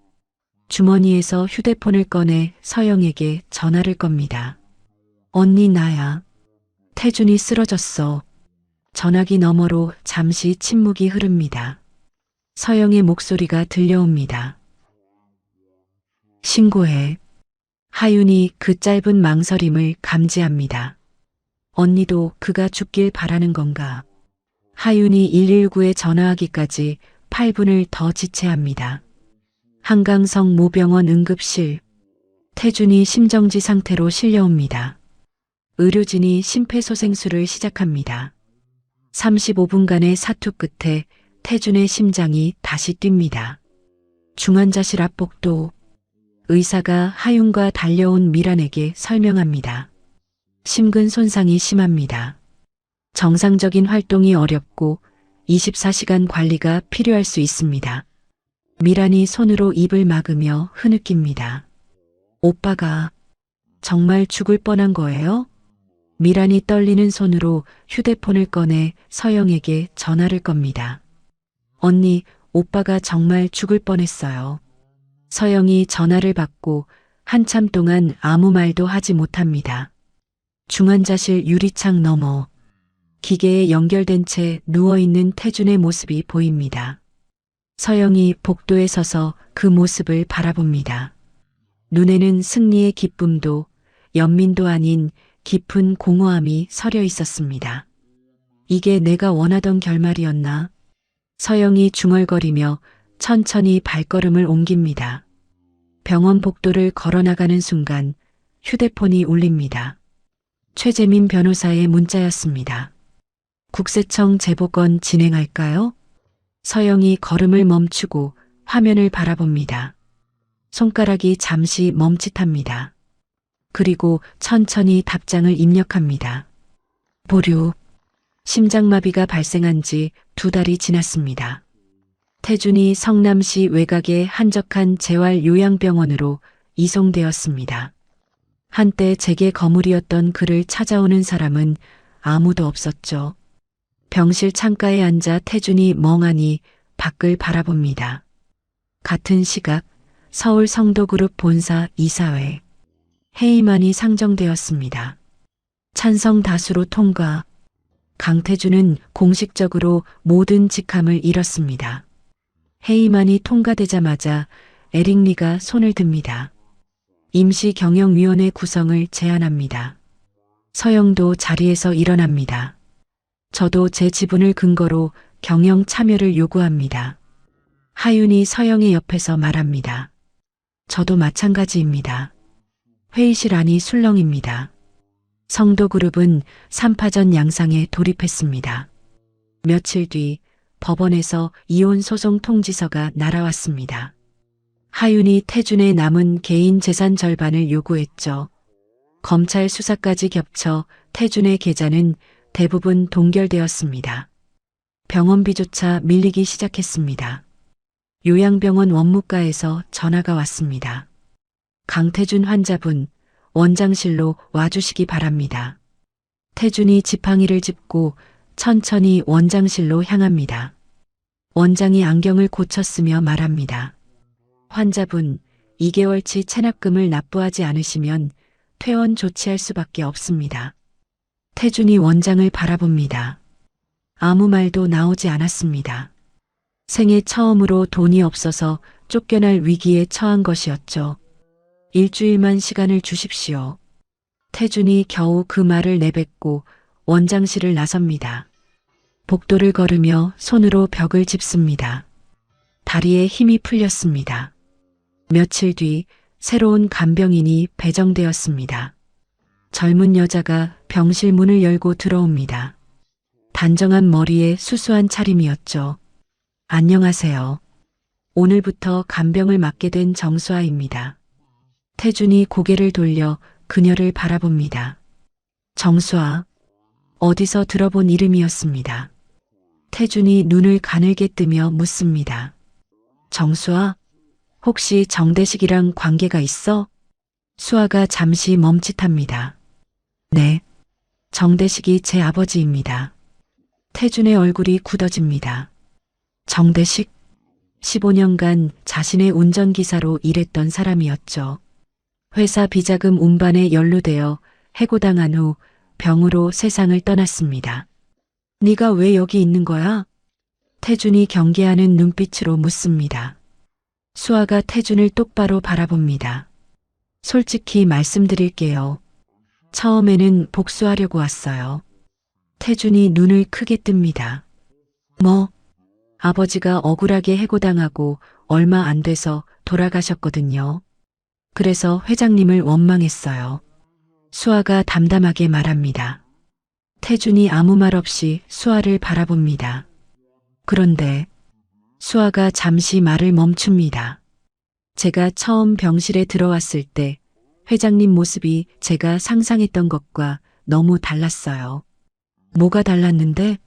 주머니에서 휴대폰을 꺼내 서영에게 전화를 겁니다. 언니 나야. 태준이 쓰러졌어. 전화기 너머로 잠시 침묵이 흐릅니다. 서영의 목소리가 들려옵니다. 신고해. 하윤이 그 짧은 망설임을 감지합니다. 언니도 그가 죽길 바라는 건가? 하윤이 119에 전화하기까지 8분을 더 지체합니다. 한강성 모병원 응급실. 태준이 심정지 상태로 실려옵니다. 의료진이 심폐소생술을 시작합니다. 35분간의 사투 끝에 태준의 심장이 다시 뜁니다. 중환자실 앞복도. 의사가 하윤과 달려온 미란에게 설명합니다. 심근 손상이 심합니다. 정상적인 활동이 어렵고 24시간 관리가 필요할 수 있습니다. 미란이 손으로 입을 막으며 흐느낍니다. 오빠가 정말 죽을 뻔한 거예요? 미란이 떨리는 손으로 휴대폰을 꺼내 서영에게 전화를 겁니다. 언니, 오빠가 정말 죽을 뻔했어요. 서영이 전화를 받고 한참 동안 아무 말도 하지 못합니다. 중환자실 유리창 너머 기계에 연결된 채 누워있는 태준의 모습이 보입니다. 서영이 복도에 서서 그 모습을 바라봅니다. 눈에는 승리의 기쁨도 연민도 아닌 깊은 공허함이 서려 있었습니다. 이게 내가 원하던 결말이었나? 서영이 중얼거리며 천천히 발걸음을 옮깁니다. 병원 복도를 걸어나가는 순간 휴대폰이 울립니다. 최재민 변호사의 문자였습니다. 국세청 제보건 진행할까요? 서영이 걸음을 멈추고 화면을 바라봅니다. 손가락이 잠시 멈칫합니다. 그리고 천천히 답장을 입력합니다. 보류. 심장마비가 발생한 지 2달이 지났습니다. 태준이 성남시 외곽의 한적한 재활요양병원으로 이송되었습니다. 한때 제게 거물이었던 그를 찾아오는 사람은 아무도 없었죠. 병실 창가에 앉아 태준이 멍하니 밖을 바라봅니다. 같은 시각 서울 성도그룹 본사 이사회 회의만이 상정되었습니다. 찬성 다수로 통과. 강태준은 공식적으로 모든 직함을 잃었습니다. 회의만이 통과되자마자 에릭리가 손을 듭니다. 임시경영위원회 구성을 제안합니다. 서영도 자리에서 일어납니다. 저도 제 지분을 근거로 경영 참여를 요구합니다. 하윤이 서영의 옆에서 말합니다. 저도 마찬가지입니다. 회의실 안이 술렁입니다. 성도그룹은 3파전 양상에 돌입했습니다. 며칠 뒤 법원에서 이혼 소송 통지서가 날아왔습니다. 하윤이 태준의 남은 개인 재산 절반을 요구했죠. 검찰 수사까지 겹쳐 태준의 계좌는 대부분 동결되었습니다. 병원비조차 밀리기 시작했습니다. 요양병원 원무과에서 전화가 왔습니다. 강태준 환자분, 원장실로 와주시기 바랍니다. 태준이 지팡이를 짚고 천천히 원장실로 향합니다. 원장이 안경을 고쳤으며 말합니다. 환자분, 2개월치 체납금을 납부하지 않으시면 퇴원 조치할 수밖에 없습니다. 태준이 원장을 바라봅니다. 아무 말도 나오지 않았습니다. 생애 처음으로 돈이 없어서 쫓겨날 위기에 처한 것이었죠. 일주일만 시간을 주십시오. 태준이 겨우 그 말을 내뱉고 원장실을 나섭니다. 복도를 걸으며 손으로 벽을 짚습니다. 다리에 힘이 풀렸습니다. 며칠 뒤 새로운 간병인이 배정되었습니다. 젊은 여자가 병실 문을 열고 들어옵니다. 단정한 머리에 수수한 차림이었죠. 안녕하세요. 오늘부터 간병을 맡게 된 정수아입니다. 태준이 고개를 돌려 그녀를 바라봅니다. 정수아. 어디서 들어본 이름이었습니다. 태준이 눈을 가늘게 뜨며 묻습니다. 정수아? 혹시 정대식이랑 관계가 있어? 수아가 잠시 멈칫합니다. 네. 정대식이 제 아버지입니다. 태준의 얼굴이 굳어집니다. 정대식? 15년간 자신의 운전기사로 일했던 사람이었죠. 회사 비자금 운반에 연루되어 해고당한 후 병으로 세상을 떠났습니다. 네가 왜 여기 있는 거야? 태준이 경계하는 눈빛으로 묻습니다. 수아가 태준을 똑바로 바라봅니다. 솔직히 말씀드릴게요. 처음에는 복수하려고 왔어요. 태준이 눈을 크게 뜹니다. 뭐? 아버지가 억울하게 해고당하고 얼마 안 돼서 돌아가셨거든요. 그래서 회장님을 원망했어요. 수아가 담담하게 말합니다. 태준이 아무 말 없이 수아를 바라봅니다. 그런데 수아가 잠시 말을 멈춥니다. 제가 처음 병실에 들어왔을 때 회장님 모습이 제가 상상했던 것과 너무 달랐어요. 뭐가 달랐는데?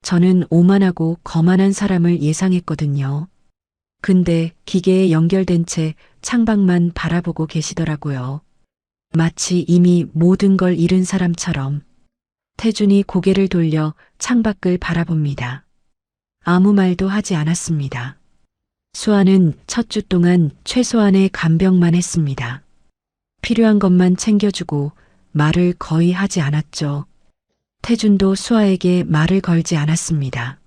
저는 오만하고 거만한 사람을 예상했거든요. 근데 기계에 연결된 채 창밖만 바라보고 계시더라고요. 마치 이미 모든 걸 잃은 사람처럼. 태준이 고개를 돌려 창밖을 바라봅니다. 아무 말도 하지 않았습니다. 수아는 첫 주 동안 최소한의 간병만 했습니다. 필요한 것만 챙겨주고 말을 거의 하지 않았죠. 태준도 수아에게 말을 걸지 않았습니다.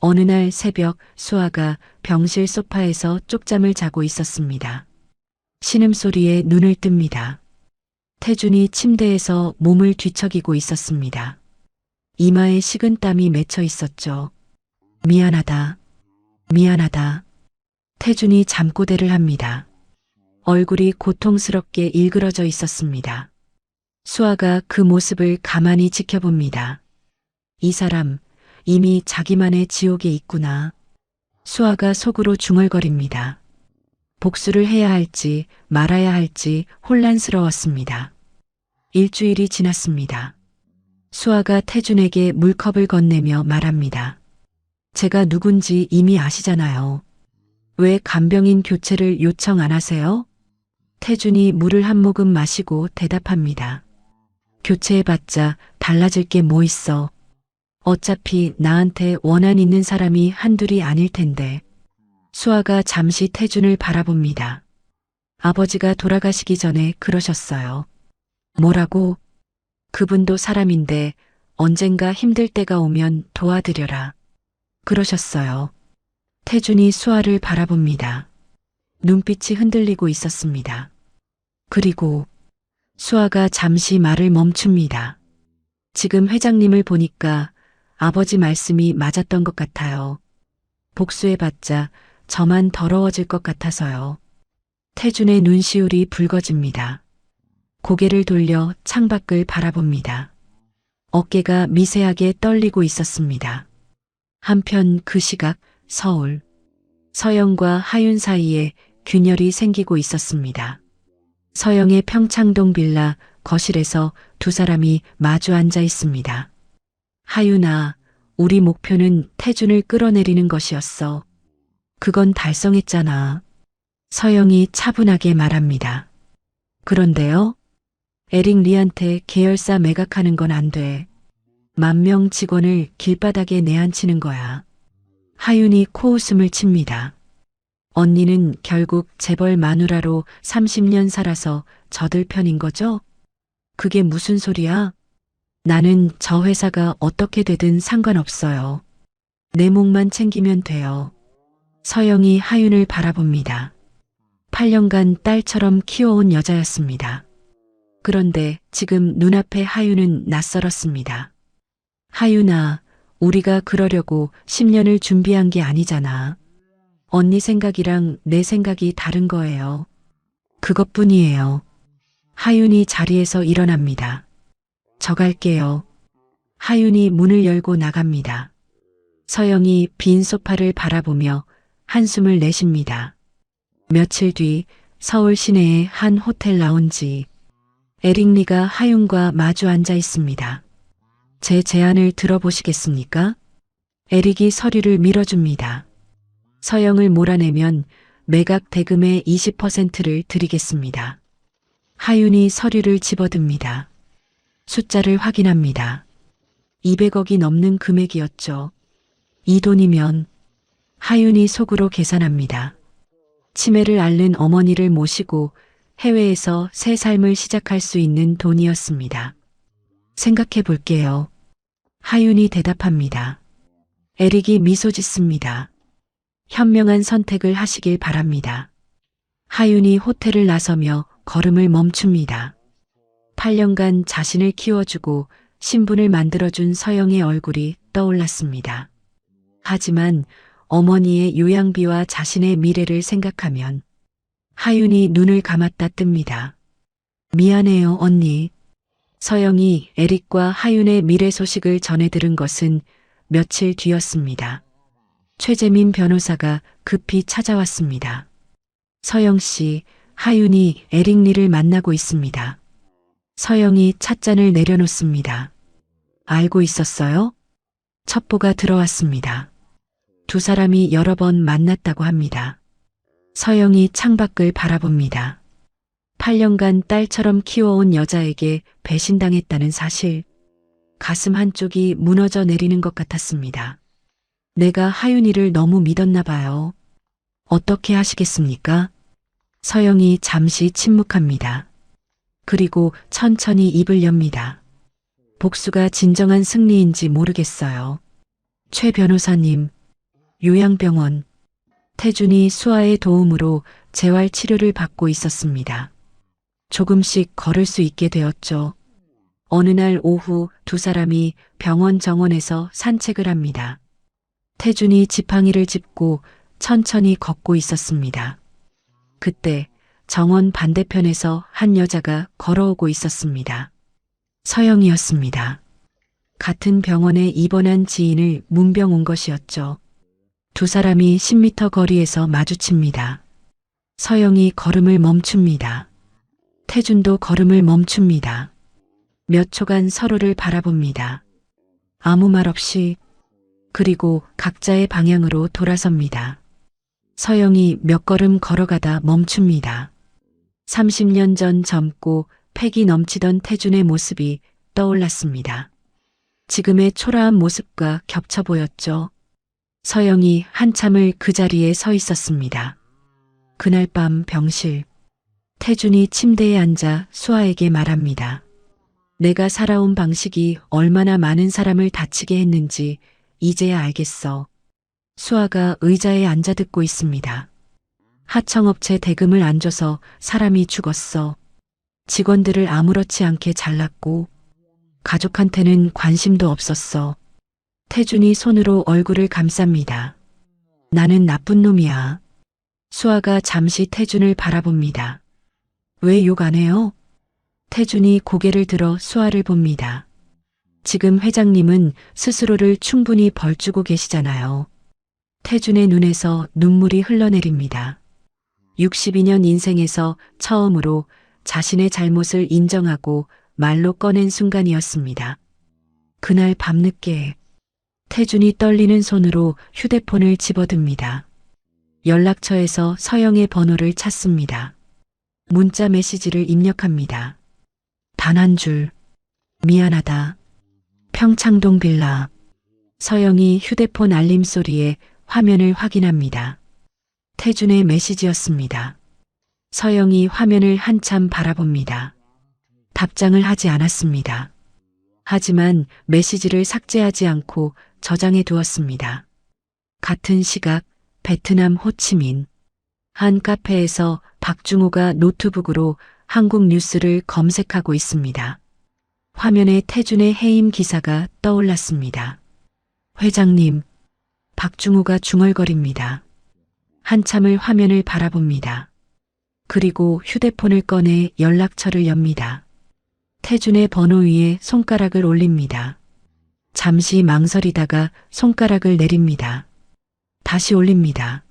어느 날 새벽 수아가 병실 소파에서 쪽잠을 자고 있었습니다. 신음소리에 눈을 뜹니다. 태준이 침대에서 몸을 뒤척이고 있었습니다. 이마에 식은땀이 맺혀 있었죠. 미안하다. 미안하다. 태준이 잠꼬대를 합니다. 얼굴이 고통스럽게 일그러져 있었습니다. 수아가 그 모습을 가만히 지켜봅니다. 이 사람 이미 자기만의 지옥에 있구나. 수아가 속으로 중얼거립니다. 복수를 해야 할지 말아야 할지 혼란스러웠습니다. 일주일이 지났습니다. 수아가 태준에게 물컵을 건네며 말합니다. 제가 누군지 이미 아시잖아요. 왜 간병인 교체를 요청 안 하세요? 태준이 물을 한 모금 마시고 대답합니다. 교체해봤자 달라질 게 뭐 있어. 어차피 나한테 원한 있는 사람이 한둘이 아닐 텐데. 수아가 잠시 태준을 바라봅니다. 아버지가 돌아가시기 전에 그러셨어요. 뭐라고? 그분도 사람인데 언젠가 힘들 때가 오면 도와드려라. 그러셨어요. 태준이 수아를 바라봅니다. 눈빛이 흔들리고 있었습니다. 그리고 수아가 잠시 말을 멈춥니다. 지금 회장님을 보니까 아버지 말씀이 맞았던 것 같아요. 복수해봤자 저만 더러워질 것 같아서요. 태준의 눈시울이 붉어집니다. 고개를 돌려 창밖을 바라봅니다. 어깨가 미세하게 떨리고 있었습니다. 한편 그 시각 서울. 서영과 하윤 사이에 균열이 생기고 있었습니다. 서영의 평창동 빌라 거실에서 두 사람이 마주 앉아 있습니다. 하윤아, 우리 목표는 태준을 끌어내리는 것이었어. 그건 달성했잖아. 서영이 차분하게 말합니다. 그런데요? 에릭 리한테 계열사 매각하는 건 안 돼. 10,000명 직원을 길바닥에 내앉히는 거야. 하윤이 코웃음을 칩니다. 언니는 결국 재벌 마누라로 30년 살아서 져들 편인 거죠? 그게 무슨 소리야? 나는 저 회사가 어떻게 되든 상관없어요. 내 목만 챙기면 돼요. 서영이 하윤을 바라봅니다. 8년간 딸처럼 키워온 여자였습니다. 그런데 지금 눈앞에 하윤은 낯설었습니다. 하윤아, 우리가 그러려고 10년을 준비한 게 아니잖아. 언니 생각이랑 내 생각이 다른 거예요. 그것뿐이에요. 하윤이 자리에서 일어납니다. 저 갈게요. 하윤이 문을 열고 나갑니다. 서영이 빈 소파를 바라보며 한숨을 내쉽니다. 며칠 뒤 서울 시내의 한 호텔 라운지. 에릭 리가 하윤과 마주 앉아 있습니다. 제 제안을 들어보시겠습니까? 에릭이 서류를 밀어줍니다. 서영을 몰아내면 매각 대금의 20%를 드리겠습니다. 하윤이 서류를 집어듭니다. 숫자를 확인합니다. 200억이 넘는 금액이었죠. 이 돈이면 하윤이 속으로 계산합니다. 치매를 앓는 어머니를 모시고 해외에서 새 삶을 시작할 수 있는 돈이었습니다. 생각해 볼게요. 하윤이 대답합니다. 에릭이 미소 짓습니다. 현명한 선택을 하시길 바랍니다. 하윤이 호텔을 나서며 걸음을 멈춥니다. 8년간 자신을 키워주고 신분을 만들어준 서영의 얼굴이 떠올랐습니다. 하지만 어머니의 요양비와 자신의 미래를 생각하면 하윤이 눈을 감았다 뜹니다. 미안해요, 언니. 서영이 에릭과 하윤의 미래 소식을 전해 들은 것은 며칠 뒤였습니다. 최재민 변호사가 급히 찾아왔습니다. 서영 씨, 하윤이 에릭 리를 만나고 있습니다. 서영이 찻잔을 내려놓습니다. 알고 있었어요? 첩보가 들어왔습니다. 두 사람이 여러 번 만났다고 합니다. 서영이 창밖을 바라봅니다. 8년간 딸처럼 키워온 여자에게 배신당했다는 사실. 가슴 한쪽이 무너져 내리는 것 같았습니다. 내가 하윤이를 너무 믿었나 봐요. 어떻게 하시겠습니까? 서영이 잠시 침묵합니다. 그리고 천천히 입을 엽니다. 복수가 진정한 승리인지 모르겠어요. 최 변호사님, 요양병원. 태준이 수아의 도움으로 재활 치료를 받고 있었습니다. 조금씩 걸을 수 있게 되었죠. 어느 날 오후 두 사람이 병원 정원에서 산책을 합니다. 태준이 지팡이를 짚고 천천히 걷고 있었습니다. 그때 정원 반대편에서 한 여자가 걸어오고 있었습니다. 서영이었습니다. 같은 병원에 입원한 지인을 문병 온 것이었죠. 두 사람이 10m 거리에서 마주칩니다. 서영이 걸음을 멈춥니다. 태준도 걸음을 멈춥니다. 몇 초간 서로를 바라봅니다. 아무 말 없이. 그리고 각자의 방향으로 돌아섭니다. 서영이 몇 걸음 걸어가다 멈춥니다. 30년 전 젊고 패기 넘치던 태준의 모습이 떠올랐습니다. 지금의 초라한 모습과 겹쳐 보였죠. 서영이 한참을 그 자리에 서 있었습니다. 그날 밤 병실. 태준이 침대에 앉아 수아에게 말합니다. 내가 살아온 방식이 얼마나 많은 사람을 다치게 했는지 이제야 알겠어. 수아가 의자에 앉아 듣고 있습니다. 하청업체 대금을 안 줘서 사람이 죽었어. 직원들을 아무렇지 않게 잘랐고 가족한테는 관심도 없었어. 태준이 손으로 얼굴을 감쌉니다. 나는 나쁜 놈이야. 수아가 잠시 태준을 바라봅니다. 왜 욕 안 해요? 태준이 고개를 들어 수아를 봅니다. 지금 회장님은 스스로를 충분히 벌주고 계시잖아요. 태준의 눈에서 눈물이 흘러내립니다. 62년 인생에서 처음으로 자신의 잘못을 인정하고 말로 꺼낸 순간이었습니다. 그날 밤늦게 태준이 떨리는 손으로 휴대폰을 집어듭니다. 연락처에서 서영의 번호를 찾습니다. 문자 메시지를 입력합니다. 단 한 줄. 미안하다. 평창동 빌라. 서영이 휴대폰 알림 소리에 화면을 확인합니다. 태준의 메시지였습니다. 서영이 화면을 한참 바라봅니다. 답장을 하지 않았습니다. 하지만 메시지를 삭제하지 않고 저장해 두었습니다. 같은 시각 베트남 호치민. 한 카페에서 박중호가 노트북으로 한국 뉴스를 검색하고 있습니다. 화면에 태준의 해임 기사가 떠올랐습니다. 회장님, 박중호가 중얼거립니다. 한참을 화면을 바라봅니다. 그리고 휴대폰을 꺼내 연락처를 엽니다. 태준의 번호 위에 손가락을 올립니다. 잠시 망설이다가 손가락을 내립니다. 다시 올립니다.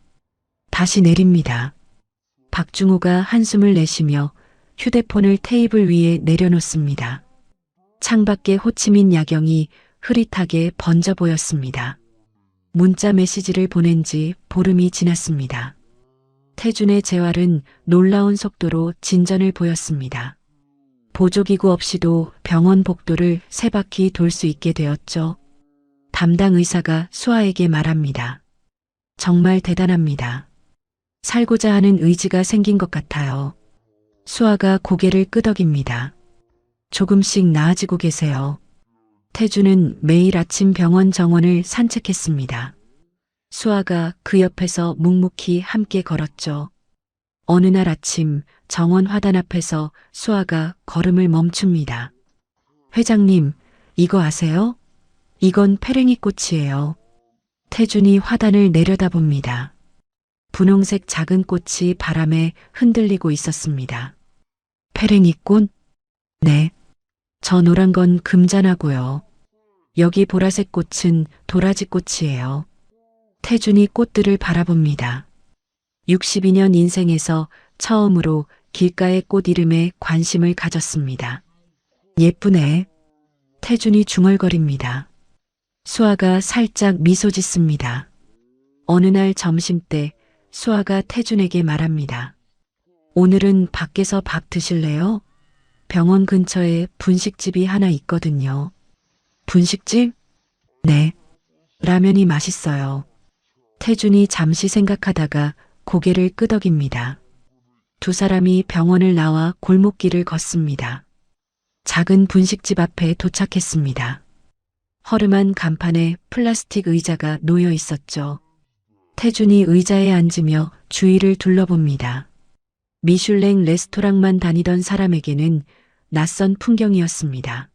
다시 내립니다. 박중호가 한숨을 내쉬며 휴대폰을 테이블 위에 내려놓습니다. 창밖의 호치민 야경이 흐릿하게 번져 보였습니다. 문자 메시지를 보낸 지 보름이 지났습니다. 태준의 재활은 놀라운 속도로 진전을 보였습니다. 보조기구 없이도 병원 복도를 3바퀴 돌 수 있게 되었죠. 담당 의사가 수아에게 말합니다. 정말 대단합니다. 살고자 하는 의지가 생긴 것 같아요. 수아가 고개를 끄덕입니다. 조금씩 나아지고 계세요. 태준은 매일 아침 병원 정원을 산책했습니다. 수아가 그 옆에서 묵묵히 함께 걸었죠. 어느 날 아침 정원 화단 앞에서 수아가 걸음을 멈춥니다. 회장님, 이거 아세요? 이건 페랭이 꽃이에요. 태준이 화단을 내려다봅니다. 분홍색 작은 꽃이 바람에 흔들리고 있었습니다. 페랭이 꽃? 네. 저 노란 건 금잔하고요. 여기 보라색 꽃은 도라지 꽃이에요. 태준이 꽃들을 바라봅니다. 62년 인생에서 처음으로 길가의 꽃 이름에 관심을 가졌습니다. 예쁘네. 태준이 중얼거립니다. 수아가 살짝 미소 짓습니다. 어느 날 점심때 수아가 태준에게 말합니다. 오늘은 밖에서 밥 드실래요? 병원 근처에 분식집이 하나 있거든요. 분식집? 네. 라면이 맛있어요. 태준이 잠시 생각하다가 고개를 끄덕입니다. 두 사람이 병원을 나와 골목길을 걷습니다. 작은 분식집 앞에 도착했습니다. 허름한 간판에 플라스틱 의자가 놓여 있었죠. 태준이 의자에 앉으며 주위를 둘러봅니다. 미슐랭 레스토랑만 다니던 사람에게는 낯선 풍경이었습니다.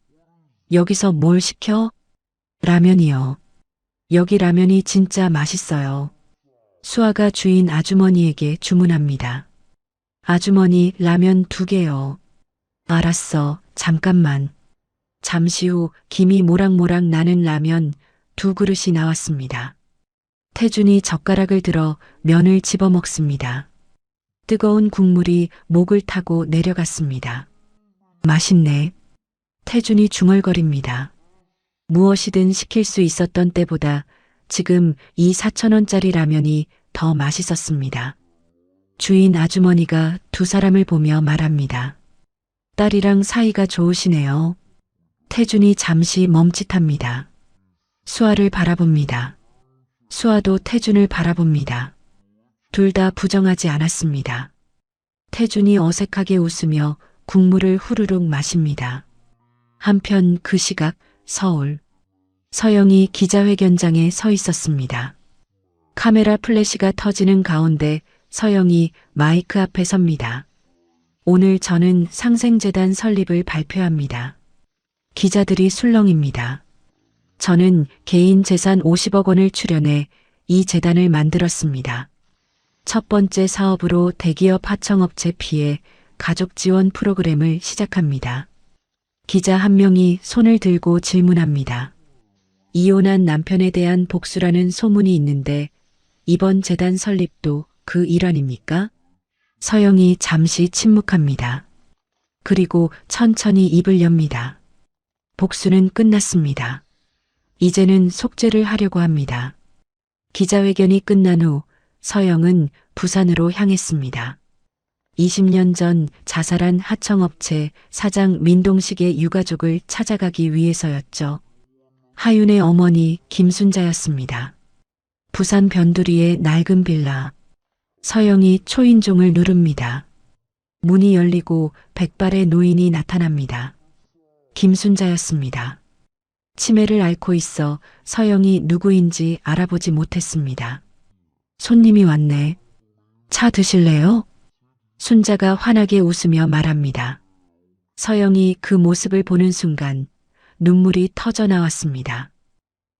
여기서 뭘 시켜? 라면이요. 여기 라면이 진짜 맛있어요. 수아가 주인 아주머니에게 주문합니다. 아주머니 라면 2개요. 알았어. 잠깐만. 잠시 후 김이 모락모락 나는 라면 2그릇이 나왔습니다. 태준이 젓가락을 들어 면을 집어 먹습니다. 뜨거운 국물이 목을 타고 내려갔습니다. 맛있네. 태준이 중얼거립니다. 무엇이든 시킬 수 있었던 때보다 지금 이 4,000원짜리 라면이 더 맛있었습니다. 주인 아주머니가 2사람을 보며 말합니다. 딸이랑 사이가 좋으시네요. 태준이 잠시 멈칫합니다. 수아를 바라봅니다. 수아도 태준을 바라봅니다. 둘 다 부정하지 않았습니다. 태준이 어색하게 웃으며 국물을 후루룩 마십니다. 한편 그 시각 서울. 서영이 기자회견장에 서 있었습니다. 카메라 플래시가 터지는 가운데 서영이 마이크 앞에 섭니다. 오늘 저는 상생재단 설립을 발표합니다. 기자들이 술렁입니다. 저는 개인 재산 50억 원을 출연해 이 재단을 만들었습니다. 첫 번째 사업으로 대기업 하청업체 피해 가족 지원 프로그램을 시작합니다. 기자 한 명이 손을 들고 질문합니다. 이혼한 남편에 대한 복수라는 소문이 있는데 이번 재단 설립도 그 일환입니까? 서영이 잠시 침묵합니다. 그리고 천천히 입을 엽니다. 복수는 끝났습니다. 이제는 속죄를 하려고 합니다. 기자회견이 끝난 후 서영은 부산으로 향했습니다. 20년 전 자살한 하청업체 사장 민동식의 유가족을 찾아가기 위해서였죠. 하윤의 어머니 김순자였습니다. 부산 변두리의 낡은 빌라. 서영이 초인종을 누릅니다. 문이 열리고 백발의 노인이 나타납니다. 김순자였습니다. 치매를 앓고 있어 서영이 누구인지 알아보지 못했습니다. 손님이 왔네. 차 드실래요? 순자가 환하게 웃으며 말합니다. 서영이 그 모습을 보는 순간 눈물이 터져 나왔습니다.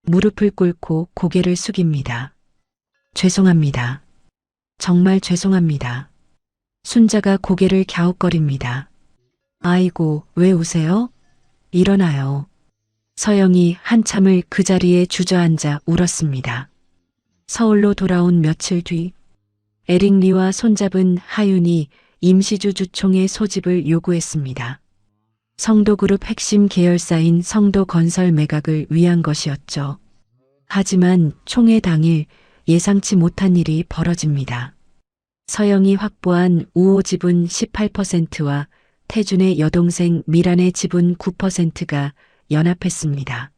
무릎을 꿇고 고개를 숙입니다. 죄송합니다. 정말 죄송합니다. 순자가 고개를 갸웃거립니다. 아이고, 왜 우세요? 일어나요. 서영이 한참을 그 자리에 주저앉아 울었습니다. 서울로 돌아온 며칠 뒤 에릭리와 손잡은 하윤이 임시주 주총의 소집을 요구했습니다. 성도그룹 핵심 계열사인 성도건설 매각을 위한 것이었죠. 하지만 총회 당일 예상치 못한 일이 벌어집니다. 서영이 확보한 우호 지분 18%와 태준의 여동생 미란의 지분 9%가 연합했습니다.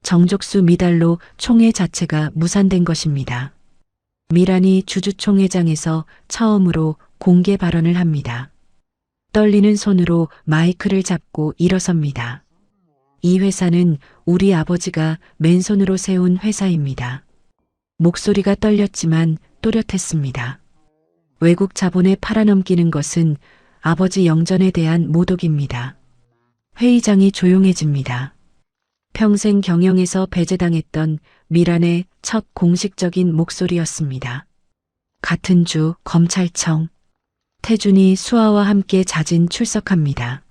정족수 미달로 총회 자체가 무산된 것입니다. 미란이 주주총회장에서 처음으로 공개 발언을 합니다. 떨리는 손으로 마이크를 잡고 일어섭니다. 이 회사는 우리 아버지가 맨손으로 세운 회사입니다. 목소리가 떨렸지만 또렷했습니다. 외국 자본에 팔아넘기는 것은 아버지 영전에 대한 모독입니다. 회의장이 조용해집니다. 평생 경영에서 배제당했던 미란의 첫 공식적인 목소리였습니다. 같은 주 검찰청. 태준이 수아와 함께 자진 출석합니다.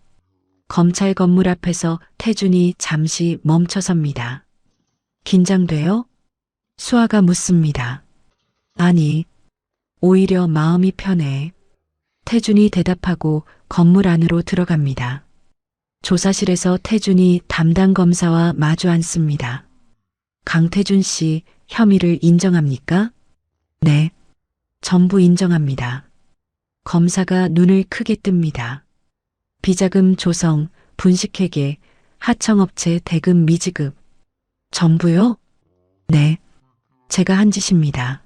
검찰 건물 앞에서 태준이 잠시 멈춰섭니다. 긴장돼요? 수아가 묻습니다. 아니, 오히려 마음이 편해. 태준이 대답하고 건물 안으로 들어갑니다. 조사실에서 태준이 담당 검사와 마주 앉습니다. 강태준 씨 혐의를 인정합니까? 네, 전부 인정합니다. 검사가 눈을 크게 뜹니다. 비자금 조성, 분식회계, 하청업체 대금 미지급. 전부요? 네, 제가 한 짓입니다.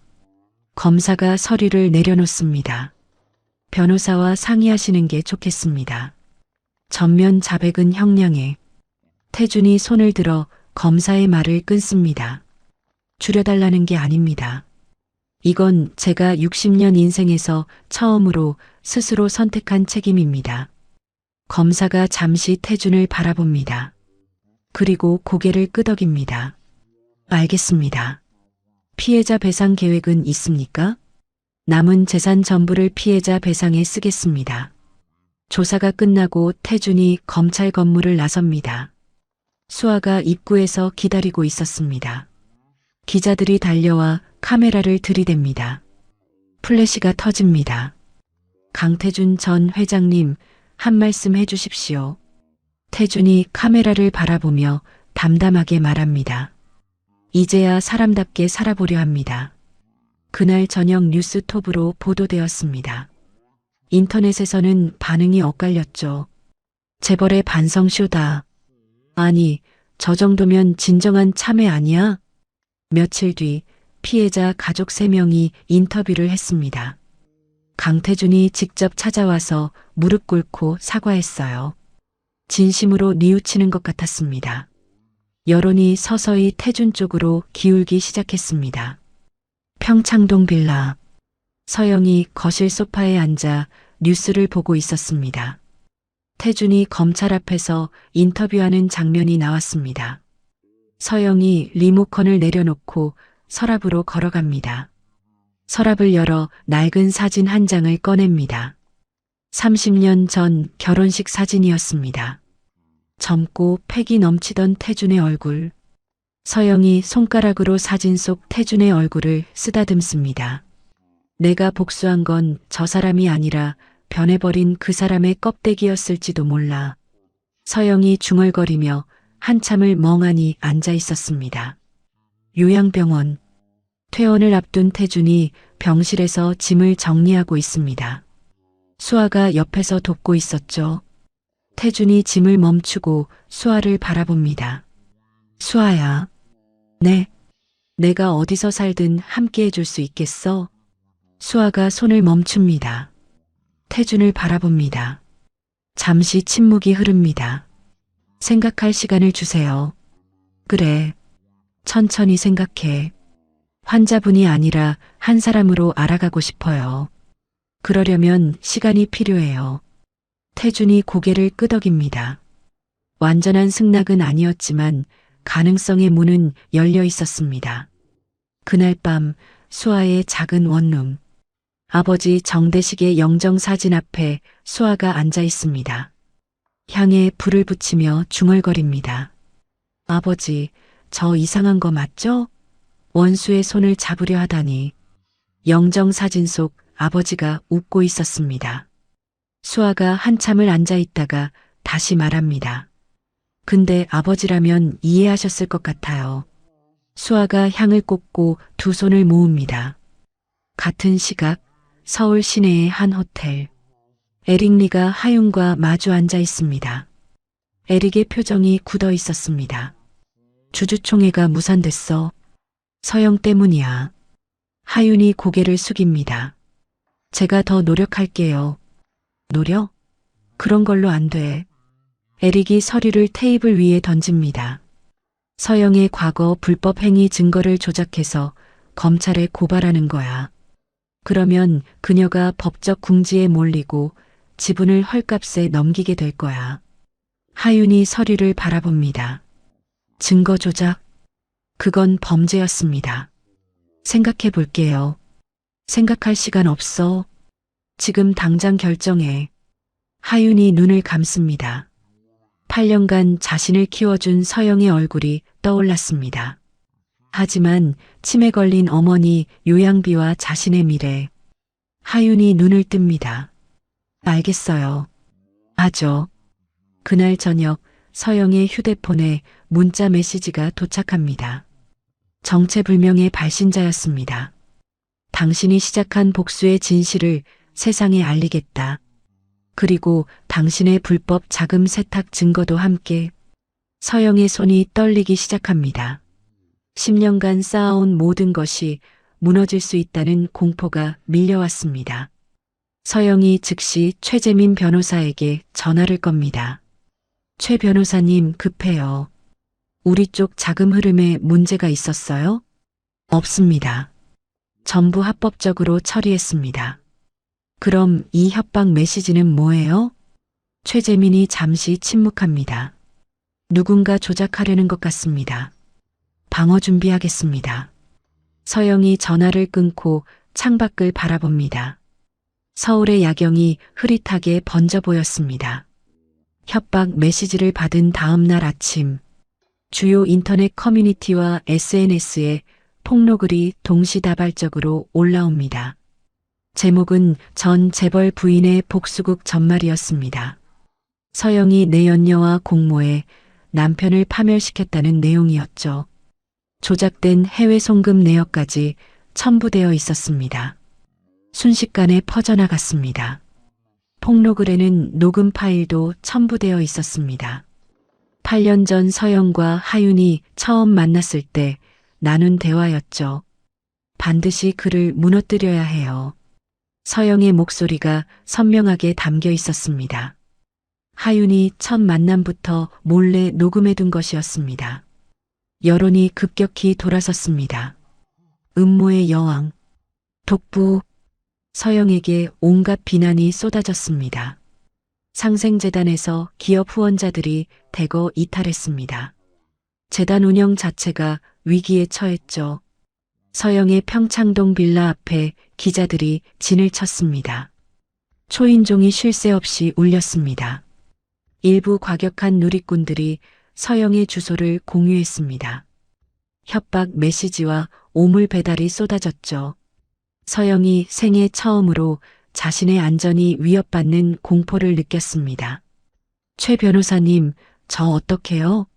검사가 서류를 내려놓습니다. 변호사와 상의하시는 게 좋겠습니다. 전면 자백은 형량에. 태준이 손을 들어 검사의 말을 끊습니다. 줄여달라는 게 아닙니다. 이건 제가 60년 인생에서 처음으로 스스로 선택한 책임입니다. 검사가 잠시 태준을 바라봅니다. 그리고 고개를 끄덕입니다. 알겠습니다. 피해자 배상 계획은 있습니까? 남은 재산 전부를 피해자 배상에 쓰겠습니다. 조사가 끝나고 태준이 검찰 건물을 나섭니다. 수아가 입구에서 기다리고 있었습니다. 기자들이 달려와 카메라를 들이댑니다. 플래시가 터집니다. 강태준 전 회장님, 한 말씀 해주십시오. 태준이 카메라를 바라보며 담담하게 말합니다. 이제야 사람답게 살아보려 합니다. 그날 저녁 뉴스톱으로 보도되었습니다. 인터넷에서는 반응이 엇갈렸죠. 재벌의 반성쇼다. 아니, 저 정도면 진정한 참회 아니야? 며칠 뒤 피해자 가족 3명이 인터뷰를 했습니다. 강태준이 직접 찾아와서 무릎 꿇고 사과했어요. 진심으로 뉘우치는 것 같았습니다. 여론이 서서히 태준 쪽으로 기울기 시작했습니다. 평창동 빌라. 서영이 거실 소파에 앉아 뉴스를 보고 있었습니다. 태준이 검찰 앞에서 인터뷰하는 장면이 나왔습니다. 서영이 리모컨을 내려놓고 서랍으로 걸어갑니다. 서랍을 열어 낡은 사진 한 장을 꺼냅니다. 30년 전 결혼식 사진이었습니다. 젊고 패기 넘치던 태준의 얼굴. 서영이 손가락으로 사진 속 태준의 얼굴을 쓰다듬습니다. 내가 복수한 건 저 사람이 아니라 변해버린 그 사람의 껍데기였을지도 몰라. 서영이 중얼거리며 한참을 멍하니 앉아 있었습니다. 요양병원. 퇴원을 앞둔 태준이 병실에서 짐을 정리하고 있습니다. 수아가 옆에서 돕고 있었죠. 태준이 짐을 멈추고 수아를 바라봅니다. 수아야. 네. 내가 어디서 살든 함께 해줄 수 있겠어? 수아가 손을 멈춥니다. 태준을 바라봅니다. 잠시 침묵이 흐릅니다. 생각할 시간을 주세요. 그래. 천천히 생각해. 환자분이 아니라 한 사람으로 알아가고 싶어요. 그러려면 시간이 필요해요. 태준이 고개를 끄덕입니다. 완전한 승낙은 아니었지만 가능성의 문은 열려 있었습니다. 그날 밤 수아의 작은 원룸. 아버지 정대식의 영정사진 앞에 수아가 앉아 있습니다. 향에 불을 붙이며 중얼거립니다. 아버지, 저 이상한 거 맞죠? 원수의 손을 잡으려 하다니. 영정사진 속 아버지가 웃고 있었습니다. 수아가 한참을 앉아 있다가 다시 말합니다. 근데 아버지라면 이해하셨을 것 같아요. 수아가 향을 꽂고 두 손을 모읍니다. 같은 시각 서울 시내의 한 호텔. 에릭 리가 하윤과 마주 앉아 있습니다. 에릭의 표정이 굳어 있었습니다. 주주총회가 무산됐어. 서영 때문이야. 하윤이 고개를 숙입니다. 제가 더 노력할게요. 노력? 그런 걸로 안 돼. 에릭이 서류를 테이블 위에 던집니다. 서영의 과거 불법 행위 증거를 조작해서 검찰에 고발하는 거야. 그러면 그녀가 법적 궁지에 몰리고 지분을 헐값에 넘기게 될 거야. 하윤이 서류를 바라봅니다. 증거 조작? 그건 범죄였습니다. 생각해 볼게요. 생각할 시간 없어. 지금 당장 결정해. 하윤이 눈을 감습니다. 8년간 자신을 키워준 서영의 얼굴이 떠올랐습니다. 하지만 치매 걸린 어머니 요양비와 자신의 미래. 하윤이 눈을 뜹니다. 알겠어요. 하죠. 그날 저녁 서영의 휴대폰에 문자 메시지가 도착합니다. 정체불명의 발신자였습니다. 당신이 시작한 복수의 진실을 세상에 알리겠다. 그리고 당신의 불법 자금 세탁 증거도 함께. 서영의 손이 떨리기 시작합니다. 10년간 쌓아온 모든 것이 무너질 수 있다는 공포가 밀려왔습니다. 서영이 즉시 최재민 변호사에게 전화를 겁니다. 최 변호사님 급해요. 우리 쪽 자금 흐름에 문제가 있었어요? 없습니다. 전부 합법적으로 처리했습니다. 그럼 이 협박 메시지는 뭐예요? 최재민이 잠시 침묵합니다. 누군가 조작하려는 것 같습니다. 방어 준비하겠습니다. 서영이 전화를 끊고 창밖을 바라봅니다. 서울의 야경이 흐릿하게 번져 보였습니다. 협박 메시지를 받은 다음 날 아침, 주요 인터넷 커뮤니티와 SNS에 폭로글이 동시다발적으로 올라옵니다. 제목은 전 재벌 부인의 복수국 전말이었습니다. 서영이 내연녀와 공모해 남편을 파멸시켰다는 내용이었죠. 조작된 해외 송금 내역까지 첨부되어 있었습니다. 순식간에 퍼져나갔습니다. 폭로글에는 녹음 파일도 첨부되어 있었습니다. 8년 전 서영과 하윤이 처음 만났을 때 나눈 대화였죠. 반드시 그를 무너뜨려야 해요. 서영의 목소리가 선명하게 담겨 있었습니다. 하윤이 첫 만남부터 몰래 녹음해둔 것이었습니다. 여론이 급격히 돌아섰습니다. 음모의 여왕, 독부, 서영에게 온갖 비난이 쏟아졌습니다. 상생재단에서 기업 후원자들이 대거 이탈했습니다. 재단 운영 자체가 위기에 처했죠. 서영의 평창동 빌라 앞에 기자들이 진을 쳤습니다. 초인종이 쉴 새 없이 울렸습니다. 일부 과격한 누리꾼들이 서영의 주소를 공유했습니다. 협박 메시지와 오물 배달이 쏟아졌죠. 서영이 생애 처음으로 자신의 안전이 위협받는 공포를 느꼈습니다. 최 변호사님, 저 어떡해요?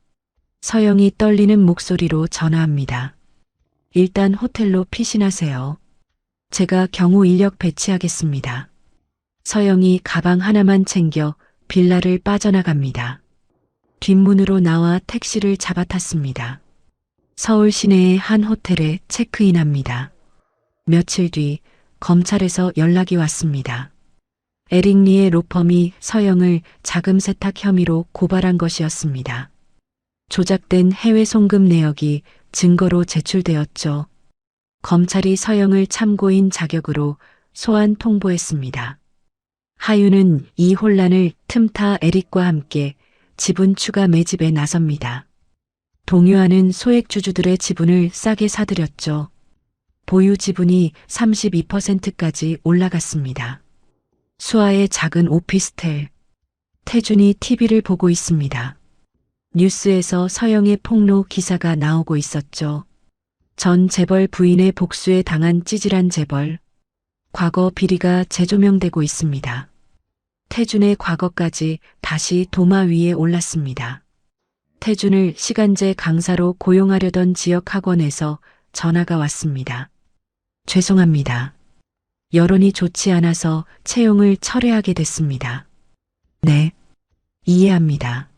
서영이 떨리는 목소리로 전화합니다. 일단 호텔로 피신하세요. 제가 경호 인력 배치하겠습니다. 서영이 가방 하나만 챙겨 빌라를 빠져나갑니다. 뒷문으로 나와 택시를 잡아탔습니다. 서울 시내의 한 호텔에 체크인합니다. 며칠 뒤 검찰에서 연락이 왔습니다. 에릭리의 로펌이 서영을 자금 세탁 혐의로 고발한 것이었습니다. 조작된 해외 송금 내역이 증거로 제출되었죠. 검찰이 서영을 참고인 자격으로 소환 통보했습니다. 하윤은 이 혼란을 틈타 에릭과 함께 지분 추가 매집에 나섭니다. 동요하는 소액주주들의 지분을 싸게 사들였죠. 보유 지분이 32%까지 올라갔습니다. 수아의 작은 오피스텔. 태준이 TV를 보고 있습니다. 뉴스에서 서영의 폭로 기사가 나오고 있었죠. 전 재벌 부인의 복수에 당한 찌질한 재벌. 과거 비리가 재조명되고 있습니다. 태준의 과거까지 다시 도마 위에 올랐습니다. 태준을 시간제 강사로 고용하려던 지역 학원에서 전화가 왔습니다. 죄송합니다. 여론이 좋지 않아서 채용을 철회하게 됐습니다. 네, 이해합니다.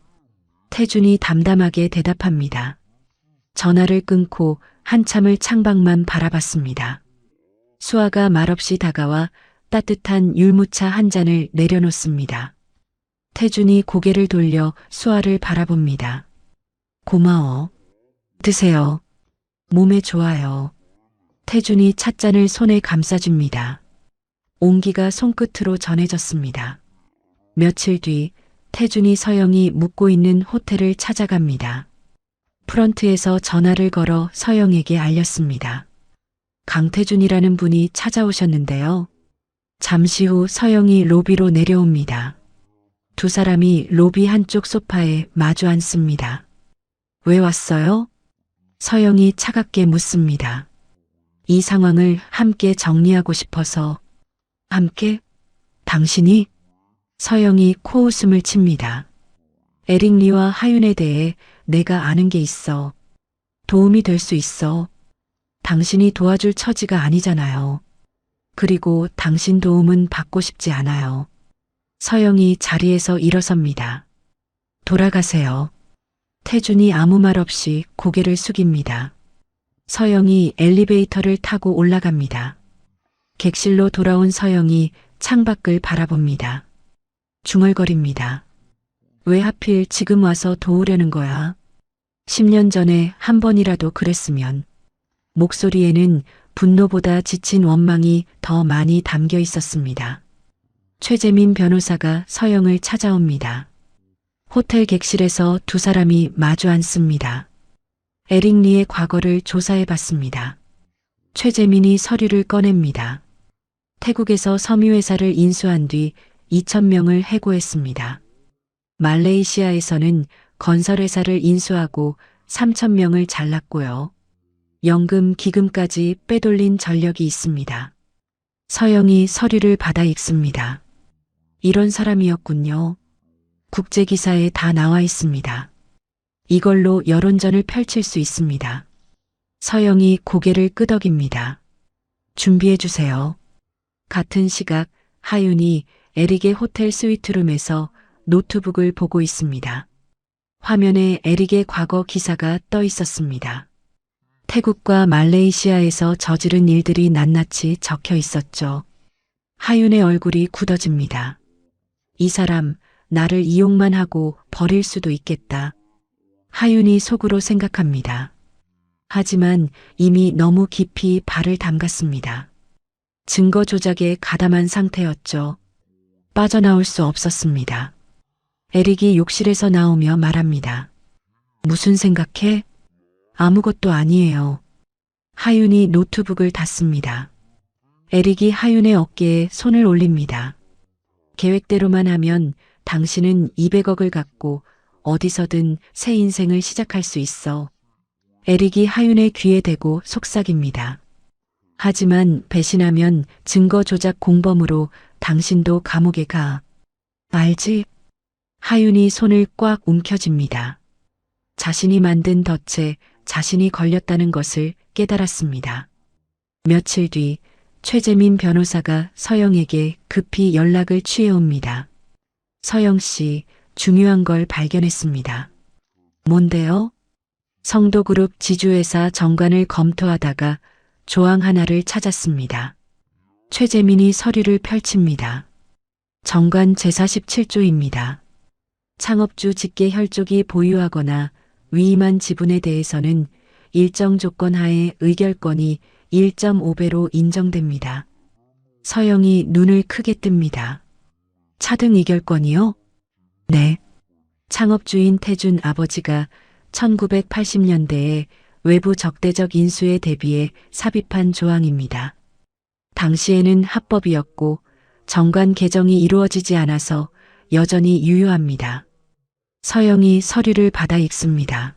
태준이 담담하게 대답합니다. 전화를 끊고 한참을 창밖만 바라봤습니다. 수아가 말없이 다가와 따뜻한 율무차 한 잔을 내려놓습니다. 태준이 고개를 돌려 수아를 바라봅니다. 고마워. 드세요. 몸에 좋아요. 태준이 찻잔을 손에 감싸줍니다. 온기가 손끝으로 전해졌습니다. 며칠 뒤 태준이 서영이 묵고 있는 호텔을 찾아갑니다. 프런트에서 전화를 걸어 서영에게 알렸습니다. 강태준이라는 분이 찾아오셨는데요. 잠시 후 서영이 로비로 내려옵니다. 두 사람이 로비 한쪽 소파에 마주 앉습니다. 왜 왔어요? 서영이 차갑게 묻습니다. 이 상황을 함께 정리하고 싶어서. 함께? 당신이? 서영이 코웃음을 칩니다. 에릭리와 하윤에 대해 내가 아는 게 있어. 도움이 될 수 있어. 당신이 도와줄 처지가 아니잖아요. 그리고 당신 도움은 받고 싶지 않아요. 서영이 자리에서 일어섭니다. 돌아가세요. 태준이 아무 말 없이 고개를 숙입니다. 서영이 엘리베이터를 타고 올라갑니다. 객실로 돌아온 서영이 창밖을 바라봅니다. 중얼거립니다. 왜 하필 지금 와서 도우려는 거야? 10년 전에 한 번이라도 그랬으면. 목소리에는 분노보다 지친 원망이 더 많이 담겨 있었습니다. 최재민 변호사가 서영을 찾아옵니다. 호텔 객실에서 두 사람이 마주 앉습니다. 에릭 리의 과거를 조사해 봤습니다. 최재민이 서류를 꺼냅니다. 태국에서 섬유회사를 인수한 뒤 2,000명을 해고했습니다. 말레이시아에서는 건설회사를 인수하고 3,000명을 잘랐고요. 연금, 기금까지 빼돌린 전력이 있습니다. 서영이 서류를 받아 읽습니다. 이런 사람이었군요. 국제기사에 다 나와 있습니다. 이걸로 여론전을 펼칠 수 있습니다. 서영이 고개를 끄덕입니다. 준비해 주세요. 같은 시각 하윤이 에릭의 호텔 스위트룸에서 노트북을 보고 있습니다. 화면에 에릭의 과거 기사가 떠 있었습니다. 태국과 말레이시아에서 저지른 일들이 낱낱이 적혀 있었죠. 하윤의 얼굴이 굳어집니다. 이 사람 나를 이용만 하고 버릴 수도 있겠다. 하윤이 속으로 생각합니다. 하지만 이미 너무 깊이 발을 담갔습니다. 증거 조작에 가담한 상태였죠. 빠져나올 수 없었습니다. 에릭이 욕실에서 나오며 말합니다. 무슨 생각해? 아무것도 아니에요. 하윤이 노트북을 닫습니다. 에릭이 하윤의 어깨에 손을 올립니다. 계획대로만 하면 당신은 200억을 갖고 어디서든 새 인생을 시작할 수 있어. 에릭이 하윤의 귀에 대고 속삭입니다. 하지만 배신하면 증거 조작 공범으로 당신도 감옥에 가. 알지? 하윤이 손을 꽉 움켜쥡니다. 자신이 만든 덫에 자신이 걸렸다는 것을 깨달았습니다. 며칠 뒤 최재민 변호사가 서영에게 급히 연락을 취해옵니다. 서영 씨, 중요한 걸 발견했습니다. 뭔데요? 성도그룹 지주회사 정관을 검토하다가 조항 하나를 찾았습니다. 최재민이 서류를 펼칩니다. 정관 제47조입니다. 창업주 직계 혈족이 보유하거나 위임한 지분에 대해서는 일정 조건 하에 의결권이 1.5배로 인정됩니다. 서영이 눈을 크게 뜹니다. 차등 의결권이요? 네. 창업주인 태준 아버지가 1980년대에 외부 적대적 인수에 대비해 삽입한 조항입니다. 당시에는 합법이었고 정관 개정이 이루어지지 않아서 여전히 유효합니다. 서영이 서류를 받아 읽습니다.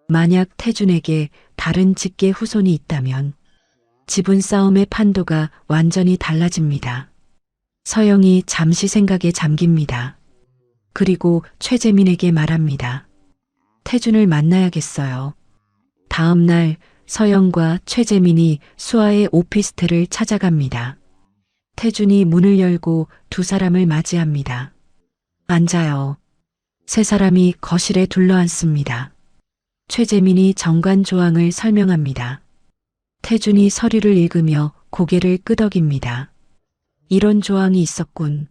만약 태준에게 다른 직계 후손이 있다면 지분 싸움의 판도가 완전히 달라집니다. 서영이 잠시 생각에 잠깁니다. 그리고 최재민에게 말합니다. 태준을 만나야겠어요. 다음 날 서영과 최재민이 수아의 오피스텔을 찾아갑니다. 태준이 문을 열고 두 사람을 맞이합니다. 앉아요. 세 사람이 거실에 둘러앉습니다. 최재민이 정관 조항을 설명합니다. 태준이 서류를 읽으며 고개를 끄덕입니다. 이런 조항이 있었군.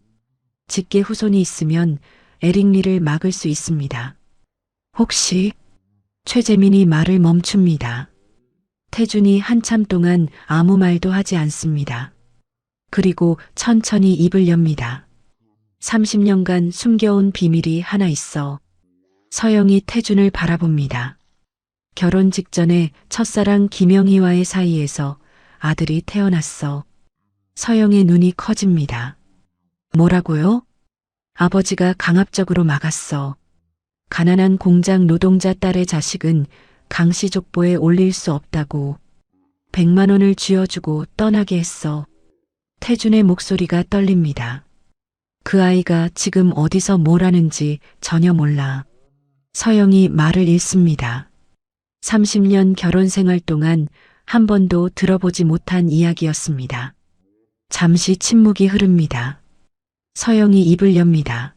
직계 후손이 있으면 에릭 리를 막을 수 있습니다. 혹시? 최재민이 말을 멈춥니다. 태준이 한참 동안 아무 말도 하지 않습니다. 그리고 천천히 입을 엽니다. 30년간 숨겨온 비밀이 하나 있어. 서영이 태준을 바라봅니다. 결혼 직전에 첫사랑 김영희와의 사이에서 아들이 태어났어. 서영의 눈이 커집니다. 뭐라고요? 아버지가 강압적으로 막았어. 가난한 공장 노동자 딸의 자식은 강씨 족보에 올릴 수 없다고 100만 원을 쥐어주고 떠나게 했어. 태준의 목소리가 떨립니다. 그 아이가 지금 어디서 뭘 하는지 전혀 몰라. 서영이 말을 잃습니다. 30년 결혼 생활 동안 한 번도 들어보지 못한 이야기였습니다. 잠시 침묵이 흐릅니다. 서영이 입을 엽니다.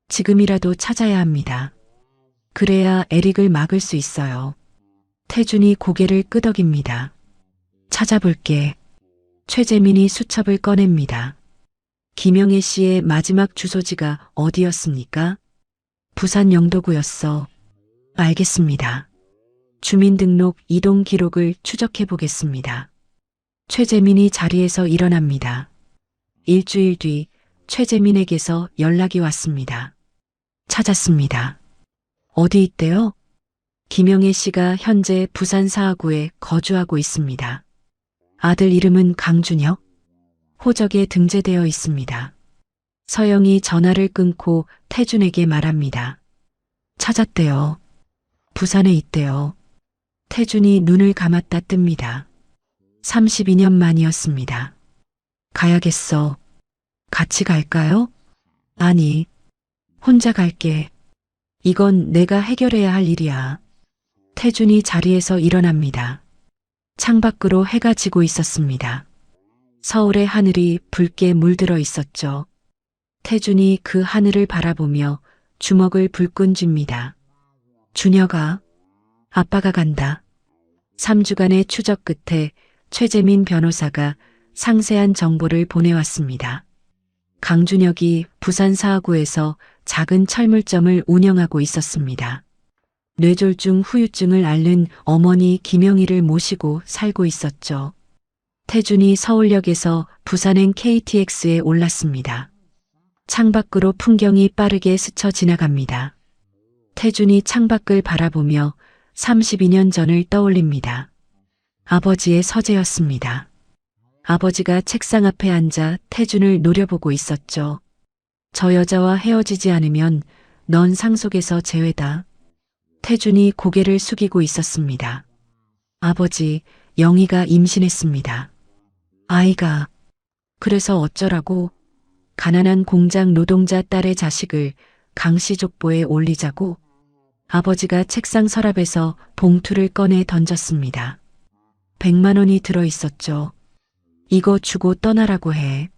지금이라도 찾아야 합니다. 그래야 에릭을 막을 수 있어요. 태준이 고개를 끄덕입니다. 찾아볼게. 최재민이 수첩을 꺼냅니다. 김영애 씨의 마지막 주소지가 어디였습니까? 부산 영도구였어. 알겠습니다. 주민등록 이동 기록을 추적해 보겠습니다. 최재민이 자리에서 일어납니다. 일주일 뒤 최재민에게서 연락이 왔습니다. 찾았습니다. 어디 있대요? 김영애 씨가 현재 부산 사하구에 거주하고 있습니다. 아들 이름은 강준혁. 호적에 등재되어 있습니다. 서영이 전화를 끊고 태준에게 말합니다. 찾았대요. 부산에 있대요. 태준이 눈을 감았다 뜹니다. 32년 만이었습니다. 가야겠어. 같이 갈까요? 아니, 혼자 갈게. 이건 내가 해결해야 할 일이야. 태준이 자리에서 일어납니다. 창밖으로 해가 지고 있었습니다. 서울의 하늘이 붉게 물들어 있었죠. 태준이 그 하늘을 바라보며 주먹을 불끈 쥡니다. 준혁아, 아빠가 간다. 3주간의 추적 끝에 최재민 변호사가 상세한 정보를 보내왔습니다. 강준혁이 부산 사하구에서 작은 철물점을 운영하고 있었습니다. 뇌졸중 후유증을 앓는 어머니 김영희를 모시고 살고 있었죠. 태준이 서울역에서 부산행 KTX에 올랐습니다. 창밖으로 풍경이 빠르게 스쳐 지나갑니다. 태준이 창밖을 바라보며 32년 전을 떠올립니다. 아버지의 서재였습니다. 아버지가 책상 앞에 앉아 태준을 노려보고 있었죠. 저 여자와 헤어지지 않으면 넌 상속에서 제외다. 태준이 고개를 숙이고 있었습니다. 아버지, 영희가 임신했습니다. 아이가. 그래서 어쩌라고? 가난한 공장 노동자 딸의 자식을 강씨 족보에 올리자고? 아버지가 책상 서랍에서 봉투를 꺼내 던졌습니다. 100만 원이 들어 있었죠. 이거 주고 떠나라고 해.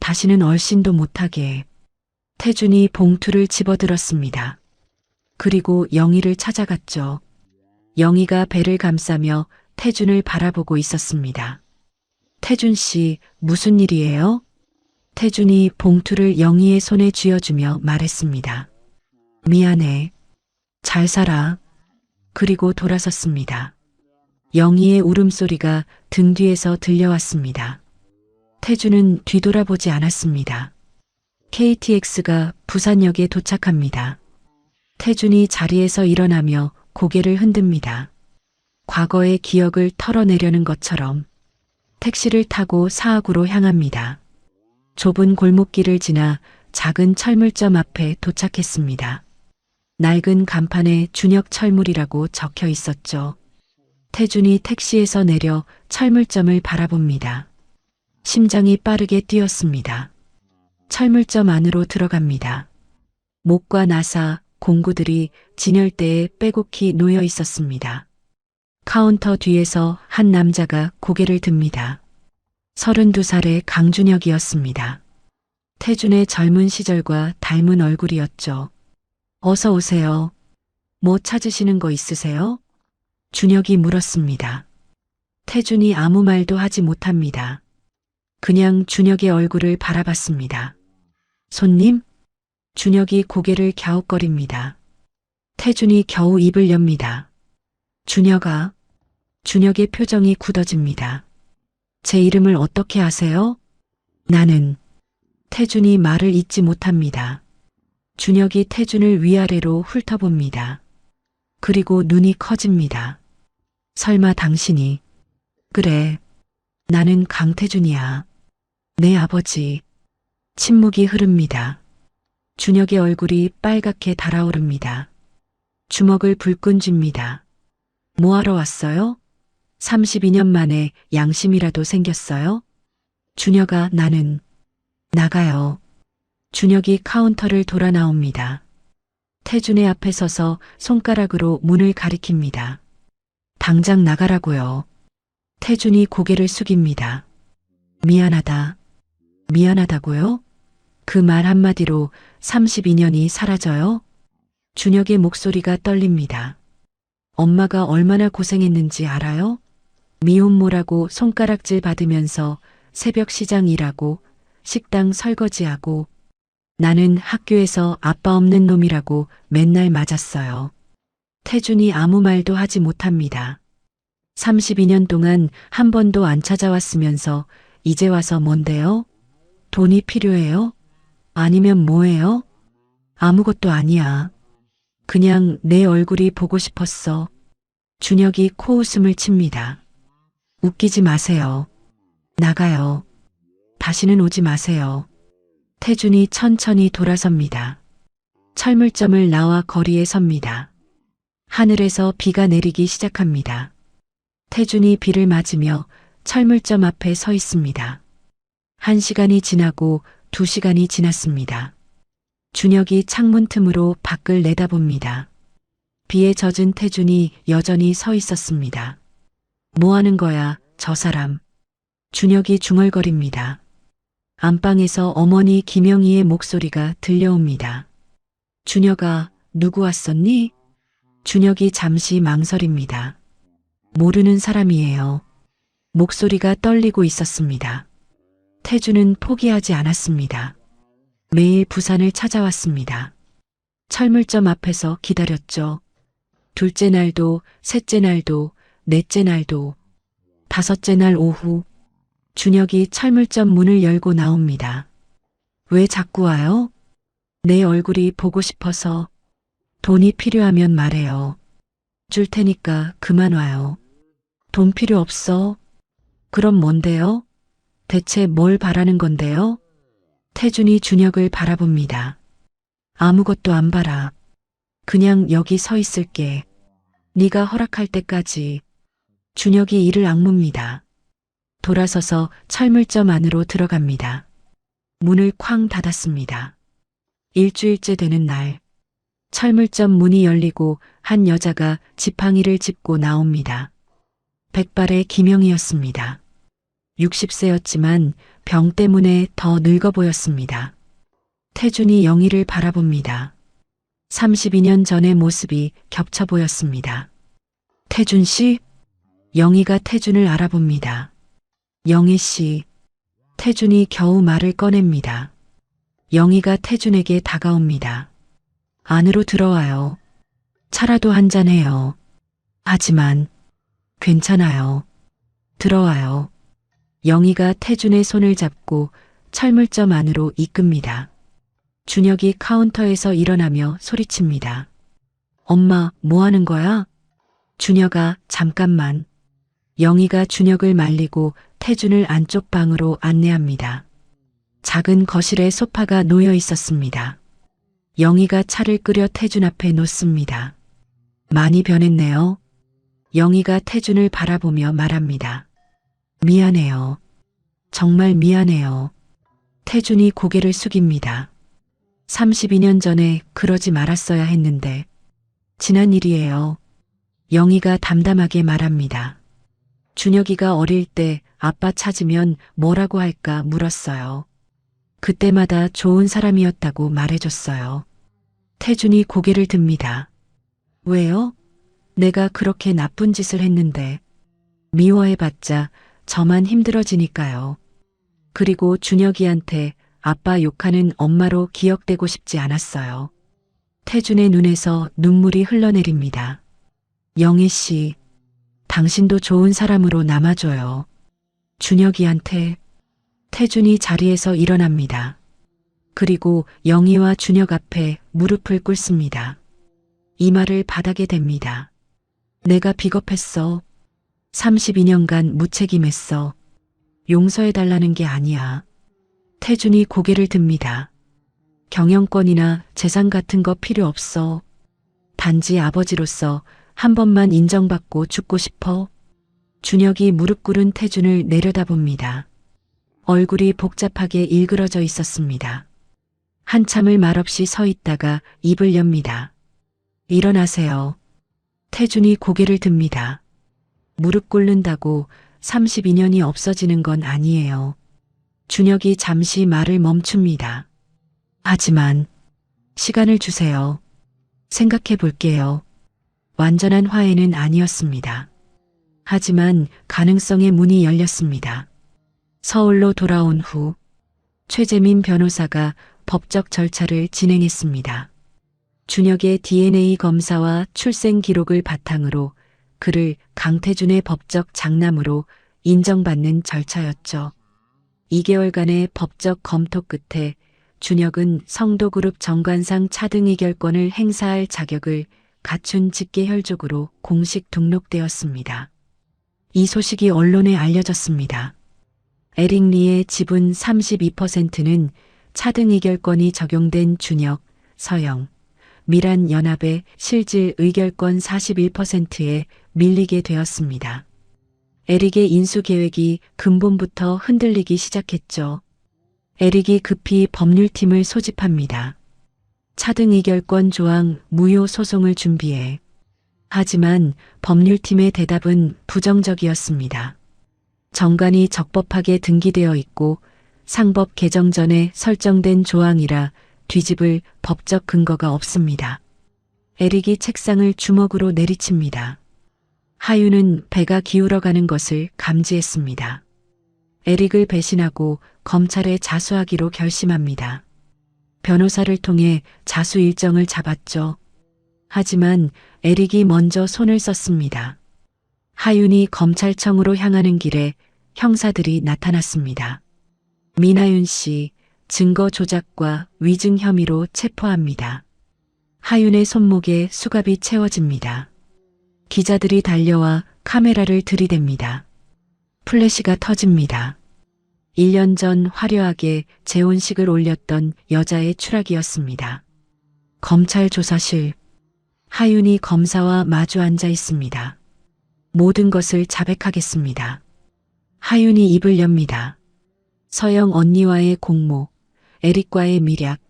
다시는 얼씬도 못하게. 태준이 봉투를 집어들었습니다. 그리고 영희를 찾아갔죠. 영희가 배를 감싸며 태준을 바라보고 있었습니다. 태준 씨, 무슨 일이에요? 태준이 봉투를 영희의 손에 쥐어주며 말했습니다. 미안해. 잘 살아. 그리고 돌아섰습니다. 영희의 울음소리가 등 뒤에서 들려왔습니다. 태준은 뒤돌아보지 않았습니다. KTX가 부산역에 도착합니다. 태준이 자리에서 일어나며 고개를 흔듭니다. 과거의 기억을 털어내려는 것처럼 택시를 타고 사하구로 향합니다. 좁은 골목길을 지나 작은 철물점 앞에 도착했습니다. 낡은 간판에 준혁 철물이라고 적혀 있었죠. 태준이 택시에서 내려 철물점을 바라봅니다. 심장이 빠르게 뛰었습니다. 철물점 안으로 들어갑니다. 목과 나사, 공구들이 진열대에 빼곡히 놓여 있었습니다. 카운터 뒤에서 한 남자가 고개를 듭니다. 32살의 강준혁이었습니다. 태준의 젊은 시절과 닮은 얼굴이었죠. 어서 오세요. 뭐 찾으시는 거 있으세요? 준혁이 물었습니다. 태준이 아무 말도 하지 못합니다. 그냥 준혁의 얼굴을 바라봤습니다. 손님? 준혁이 고개를 갸웃거립니다. 태준이 겨우 입을 엽니다. 준혁아. 준혁의 표정이 굳어집니다. 제 이름을 어떻게 아세요? 나는. 태준이 말을 잇지 못합니다. 준혁이 태준을 위아래로 훑어봅니다. 그리고 눈이 커집니다. 설마 당신이. 그래. 나는 강태준이야. 내 아버지. 침묵이 흐릅니다. 준혁의 얼굴이 빨갛게 달아오릅니다. 주먹을 불끈 쥡니다. 뭐하러 왔어요? 32년 만에 양심이라도 생겼어요? 준혁아, 나는. 나가요. 준혁이 카운터를 돌아 나옵니다. 태준의 앞에 서서 손가락으로 문을 가리킵니다. 당장 나가라고요. 태준이 고개를 숙입니다. 미안하다. 미안하다고요? 그 말 한마디로 32년이 사라져요? 준혁의 목소리가 떨립니다. 엄마가 얼마나 고생했는지 알아요? 미혼모라고 손가락질 받으면서 새벽 시장 일하고 식당 설거지하고 나는 학교에서 아빠 없는 놈이라고 맨날 맞았어요. 태준이 아무 말도 하지 못합니다. 32년 동안 한 번도 안 찾아왔으면서 이제 와서 뭔데요? 돈이 필요해요? 아니면 뭐예요? 아무것도 아니야. 그냥 내 얼굴이 보고 싶었어. 준혁이 코웃음을 칩니다. 웃기지 마세요. 나가요. 다시는 오지 마세요. 태준이 천천히 돌아섭니다. 철물점을 나와 거리에 섭니다. 하늘에서 비가 내리기 시작합니다. 태준이 비를 맞으며 철물점 앞에 서 있습니다. 1시간이 지나고 2시간이 지났습니다. 준혁이 창문 틈으로 밖을 내다봅니다. 비에 젖은 태준이 여전히 서 있었습니다. 뭐 하는 거야, 저 사람. 준혁이 중얼거립니다. 안방에서 어머니 김영희의 목소리가 들려옵니다. 준혁아, 누구 왔었니? 준혁이 잠시 망설입니다. 모르는 사람이에요. 목소리가 떨리고 있었습니다. 태준은 포기하지 않았습니다. 매일 부산을 찾아왔습니다. 철물점 앞에서 기다렸죠. 둘째 날도, 셋째 날도, 넷째 날도, 5째 날 오후, 준혁이 철물점 문을 열고 나옵니다. 왜 자꾸 와요? 내 얼굴이 보고 싶어서. 돈이 필요하면 말해요. 줄 테니까 그만 와요. 돈 필요 없어. 그럼 뭔데요? 대체 뭘 바라는 건데요? 태준이 준혁을 바라봅니다. 아무것도 안 바라. 그냥 여기 서 있을게. 네가 허락할 때까지. 준혁이 이를 악뭅니다. 돌아서서 철물점 안으로 들어갑니다. 문을 쾅 닫았습니다. 일주일째 되는 날, 철물점 문이 열리고 한 여자가 지팡이를 짚고 나옵니다. 백발의 김영희였습니다. 60세였지만 병 때문에 더 늙어 보였습니다. 태준이 영희를 바라봅니다. 32년 전의 모습이 겹쳐 보였습니다. 태준 씨? 영희가 태준을 알아봅니다. 영희 씨. 태준이 겨우 말을 꺼냅니다. 영희가 태준에게 다가옵니다. 안으로 들어와요. 차라도 한잔해요. 하지만 괜찮아요. 들어와요. 영희가 태준의 손을 잡고 철물점 안으로 이끕니다. 준혁이 카운터에서 일어나며 소리칩니다. 엄마, 뭐 하는 거야? 준혁아, 잠깐만. 영희가 준혁을 말리고 태준을 안쪽 방으로 안내합니다. 작은 거실에 소파가 놓여 있었습니다. 영희가 차를 끓여 태준 앞에 놓습니다. 많이 변했네요. 영희가 태준을 바라보며 말합니다. 미안해요. 정말 미안해요. 태준이 고개를 숙입니다. 32년 전에 그러지 말았어야 했는데. 지난 일이에요. 영희가 담담하게 말합니다. 준혁이가 어릴 때 아빠 찾으면 뭐라고 할까 물었어요. 그때마다 좋은 사람이었다고 말해줬어요. 태준이 고개를 듭니다. 왜요? 내가 그렇게 나쁜 짓을 했는데. 미워해봤자 저만 힘들어지니까요. 그리고 준혁이한테 아빠 욕하는 엄마로 기억되고 싶지 않았어요. 태준의 눈에서 눈물이 흘러내립니다. 영희 씨, 당신도 좋은 사람으로 남아줘요. 준혁이한테. 태준이 자리에서 일어납니다. 그리고 영희와 준혁 앞에 무릎을 꿇습니다. 이마를 바닥에 댑니다. 내가 비겁했어. 32년간 무책임했어. 용서해달라는 게 아니야. 태준이 고개를 듭니다. 경영권이나 재산 같은 거 필요 없어. 단지 아버지로서 한 번만 인정받고 죽고 싶어. 준혁이 무릎 꿇은 태준을 내려다봅니다. 얼굴이 복잡하게 일그러져 있었습니다. 한참을 말없이 서 있다가 입을 엽니다. 일어나세요. 태준이 고개를 듭니다. 무릎 꿇는다고 32년이 없어지는 건 아니에요. 준혁이 잠시 말을 멈춥니다. 하지만 시간을 주세요. 생각해 볼게요. 완전한 화해는 아니었습니다. 하지만 가능성의 문이 열렸습니다. 서울로 돌아온 후 최재민 변호사가 법적 절차를 진행했습니다. 준혁의 DNA 검사와 출생 기록을 바탕으로 그를 강태준의 법적 장남으로 인정받는 절차였죠. 2개월간의 법적 검토 끝에 준혁은 성도그룹 정관상 차등 의결권을 행사할 자격을 갖춘 직계혈족으로 공식 등록되었습니다. 이 소식이 언론에 알려졌습니다. 에릭 리의 지분 32%는 차등 의결권이 적용된 준혁, 서영, 미란 연합의 실질 의결권 41%에 밀리게 되었습니다. 에릭의 인수 계획이 근본부터 흔들리기 시작했죠. 에릭이 급히 법률팀을 소집합니다. 차등 의결권 조항 무효 소송을 준비해. 하지만 법률팀의 대답은 부정적이었습니다. 정관이 적법하게 등기되어 있고 상법 개정 전에 설정된 조항이라 뒤집을 법적 근거가 없습니다. 에릭이 책상을 주먹으로 내리칩니다. 하윤은 배가 기울어가는 것을 감지했습니다. 에릭을 배신하고 검찰에 자수하기로 결심합니다. 변호사를 통해 자수 일정을 잡았죠. 하지만 에릭이 먼저 손을 썼습니다. 하윤이 검찰청으로 향하는 길에 형사들이 나타났습니다. 민하윤 씨 증거 조작과 위증 혐의로 체포합니다. 하윤의 손목에 수갑이 채워집니다. 기자들이 달려와 카메라를 들이댑니다. 플래시가 터집니다. 1년 전 화려하게 재혼식을 올렸던 여자의 추락이었습니다. 검찰 조사실. 하윤이 검사와 마주 앉아 있습니다. 모든 것을 자백하겠습니다. 하윤이 입을 엽니다. 서영 언니와의 공모, 에릭과의 밀약,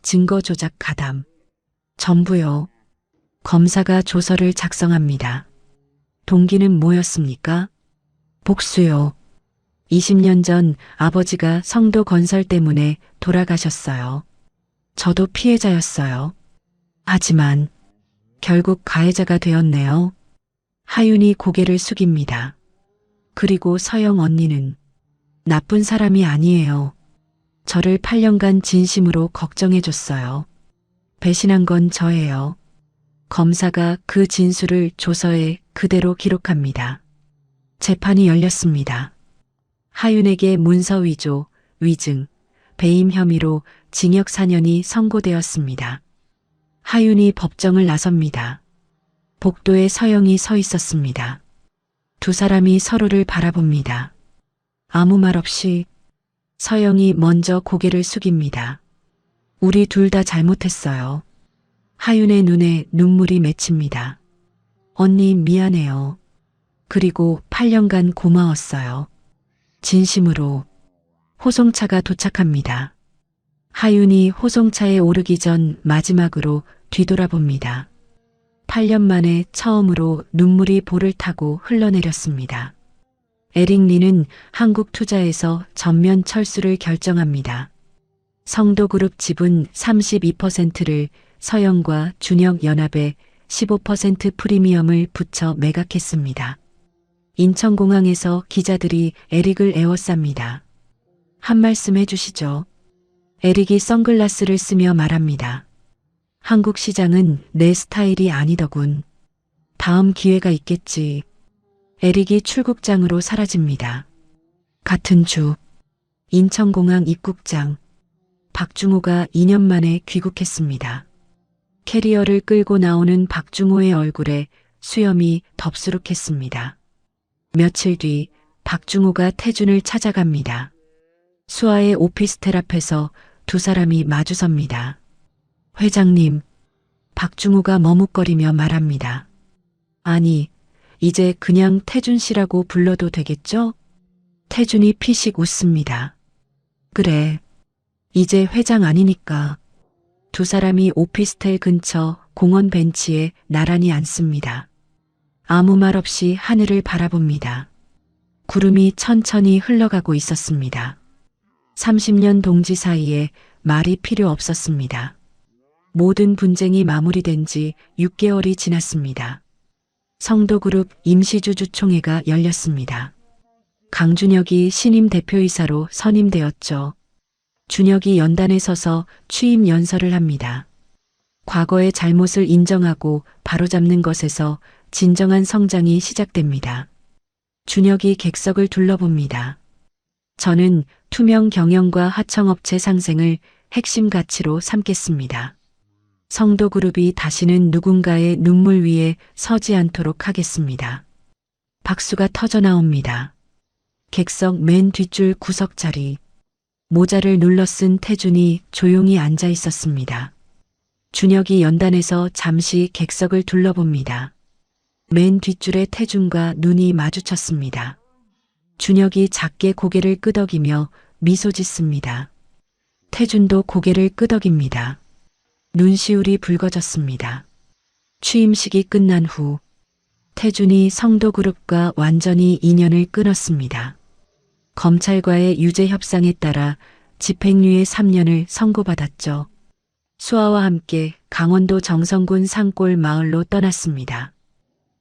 증거 조작 가담. 전부요. 검사가 조서를 작성합니다. 동기는 뭐였습니까? 복수요. 20년 전 아버지가 성도 건설 때문에 돌아가셨어요. 저도 피해자였어요. 하지만 결국 가해자가 되었네요. 하윤이 고개를 숙입니다. 그리고 서영 언니는 나쁜 사람이 아니에요. 저를 8년간 진심으로 걱정해줬어요. 배신한 건 저예요. 검사가 그 진술을 조서에 그대로 기록합니다. 재판이 열렸습니다. 하윤에게 문서 위조, 위증, 배임 혐의로 징역 4년이 선고되었습니다. 하윤이 법정을 나섭니다. 복도에 서영이 서 있었습니다. 두 사람이 서로를 바라봅니다. 아무 말 없이 서영이 먼저 고개를 숙입니다. 우리 둘 다 잘못했어요. 하윤의 눈에 눈물이 맺힙니다. 언니 미안해요. 그리고 8년간 고마웠어요. 진심으로. 호송차가 도착합니다. 하윤이 호송차에 오르기 전 마지막으로 뒤돌아봅니다. 8년 만에 처음으로 눈물이 볼을 타고 흘러내렸습니다. 에릭 리는 한국투자에서 전면 철수를 결정합니다. 성도그룹 지분 32%를 서영과 준혁 연합에 15% 프리미엄을 붙여 매각했습니다. 인천공항에서 기자들이 에릭을 에워쌉니다. 한 말씀 해주시죠. 에릭이 선글라스를 쓰며 말합니다. 한국 시장은 내 스타일이 아니더군. 다음 기회가 있겠지. 에릭이 출국장으로 사라집니다. 같은 주 인천공항 입국장. 박중호가 2년 만에 귀국했습니다. 캐리어를 끌고 나오는 박중호의 얼굴에 수염이 덥수룩했습니다. 며칠 뒤 박중호가 태준을 찾아갑니다. 수아의 오피스텔 앞에서 두 사람이 마주섭니다. 회장님, 박중호가 머뭇거리며 말합니다. 아니, 이제 그냥 태준 씨라고 불러도 되겠죠? 태준이 피식 웃습니다. 그래, 이제 회장 아니니까. 두 사람이 오피스텔 근처 공원 벤치에 나란히 앉습니다. 아무 말 없이 하늘을 바라봅니다. 구름이 천천히 흘러가고 있었습니다. 30년 동지 사이에 말이 필요 없었습니다. 모든 분쟁이 마무리된 지 6개월이 지났습니다. 성도그룹 임시주주총회가 열렸습니다. 강준혁이 신임 대표이사로 선임되었죠. 준혁이 연단에 서서 취임 연설을 합니다. 과거의 잘못을 인정하고 바로잡는 것에서 진정한 성장이 시작됩니다. 준혁이 객석을 둘러봅니다. 저는 투명 경영과 하청업체 상생을 핵심 가치로 삼겠습니다. 성도그룹이 다시는 누군가의 눈물 위에 서지 않도록 하겠습니다. 박수가 터져 나옵니다. 객석 맨 뒷줄 구석 자리. 모자를 눌러 쓴 태준이 조용히 앉아 있었습니다. 준혁이 연단에서 잠시 객석을 둘러봅니다. 맨 뒷줄에 태준과 눈이 마주쳤습니다. 준혁이 작게 고개를 끄덕이며 미소 짓습니다. 태준도 고개를 끄덕입니다. 눈시울이 붉어졌습니다. 취임식이 끝난 후 태준이 성도그룹과 완전히 인연을 끊었습니다. 검찰과의 유죄 협상에 따라 집행유예 3년을 선고받았죠. 수아와 함께 강원도 정선군 산골 마을로 떠났습니다.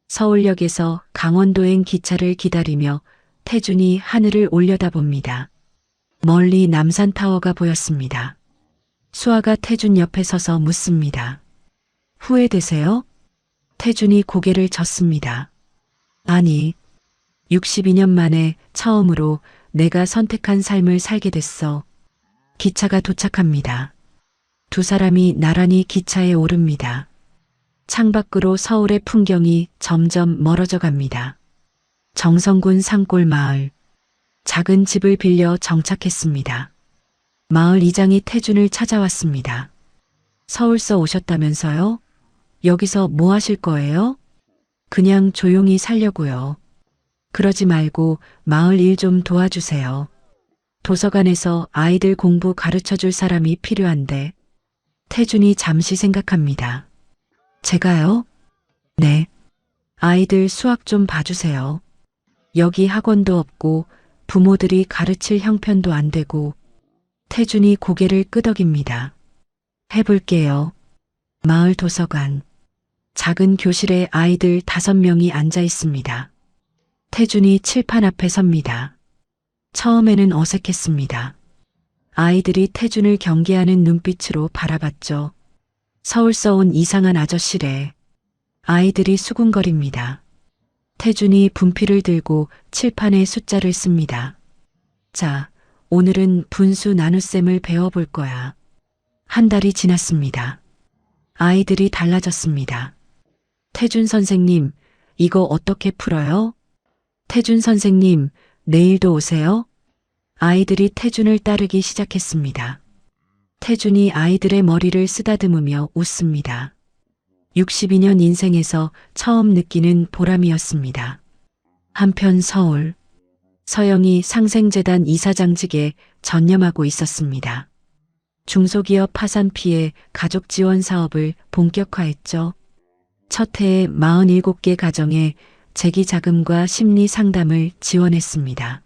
서울역에서 강원도행 기차를 기다리며 태준이 하늘을 올려다봅니다. 멀리 남산타워가 보였습니다. 수아가 태준 옆에 서서 묻습니다. 후회되세요? 태준이 고개를 젓습니다. 아니, 62년 만에 처음으로 내가 선택한 삶을 살게 됐어. 기차가 도착합니다. 두 사람이 나란히 기차에 오릅니다. 창밖으로 서울의 풍경이 점점 멀어져 갑니다. 정선군 산골 마을. 작은 집을 빌려 정착했습니다. 마을 이장이 태준을 찾아왔습니다. 서울서 오셨다면서요? 여기서 뭐 하실 거예요? 그냥 조용히 살려고요. 그러지 말고 마을 일 좀 도와주세요. 도서관에서 아이들 공부 가르쳐줄 사람이 필요한데. 태준이 잠시 생각합니다. 제가요? 네. 아이들 수학 좀 봐주세요. 여기 학원도 없고 부모들이 가르칠 형편도 안 되고. 태준이 고개를 끄덕입니다. 해볼게요. 마을 도서관. 작은 교실에 아이들 5명이 앉아 있습니다. 태준이 칠판 앞에 섭니다. 처음에는 어색했습니다. 아이들이 태준을 경계하는 눈빛으로 바라봤죠. 서울서 온 이상한 아저씨래. 아이들이 수군거립니다. 태준이 분필을 들고 칠판에 숫자를 씁니다. 자, 오늘은 분수 나눗셈을 배워볼 거야. 한 달이 지났습니다. 아이들이 달라졌습니다. 태준 선생님, 이거 어떻게 풀어요? 태준 선생님, 내일도 오세요? 아이들이 태준을 따르기 시작했습니다. 태준이 아이들의 머리를 쓰다듬으며 웃습니다. 62년 인생에서 처음 느끼는 보람이었습니다. 한편 서울. 서영이 상생재단 이사장직에 전념하고 있었습니다. 중소기업 파산 피해 가족 지원 사업을 본격화했죠. 첫 해에 47개 가정에 재기 자금과 심리 상담을 지원했습니다.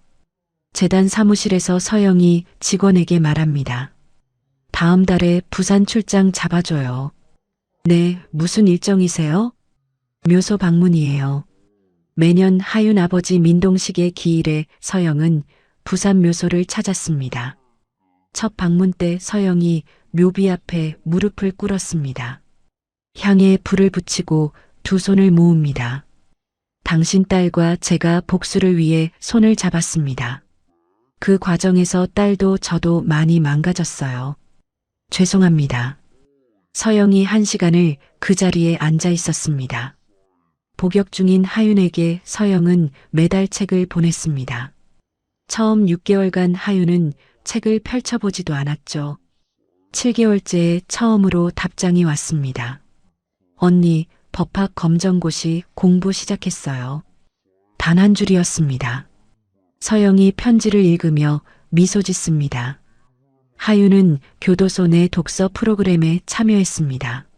재단 사무실에서 서영이 직원에게 말합니다. 다음 달에 부산 출장 잡아줘요. 네, 무슨 일정이세요? 묘소 방문이에요. 매년 하윤 아버지 민동식의 기일에 서영은 부산 묘소를 찾았습니다. 첫 방문 때 서영이 묘비 앞에 무릎을 꿇었습니다. 향에 불을 붙이고 두 손을 모읍니다. 당신 딸과 제가 복수를 위해 손을 잡았습니다. 그 과정에서 딸도 저도 많이 망가졌어요. 죄송합니다. 서영이 1시간을 그 자리에 앉아 있었습니다. 복역 중인 하윤에게 서영은 매달 책을 보냈습니다. 처음 6개월간 하윤은 책을 펼쳐보지도 않았죠. 7개월째에 처음으로 답장이 왔습니다. 언니, 법학 검정고시 공부 시작했어요. 단 한 줄이었습니다. 서영이 편지를 읽으며 미소 짓습니다. 하윤은 교도소 내 독서 프로그램에 참여했습니다.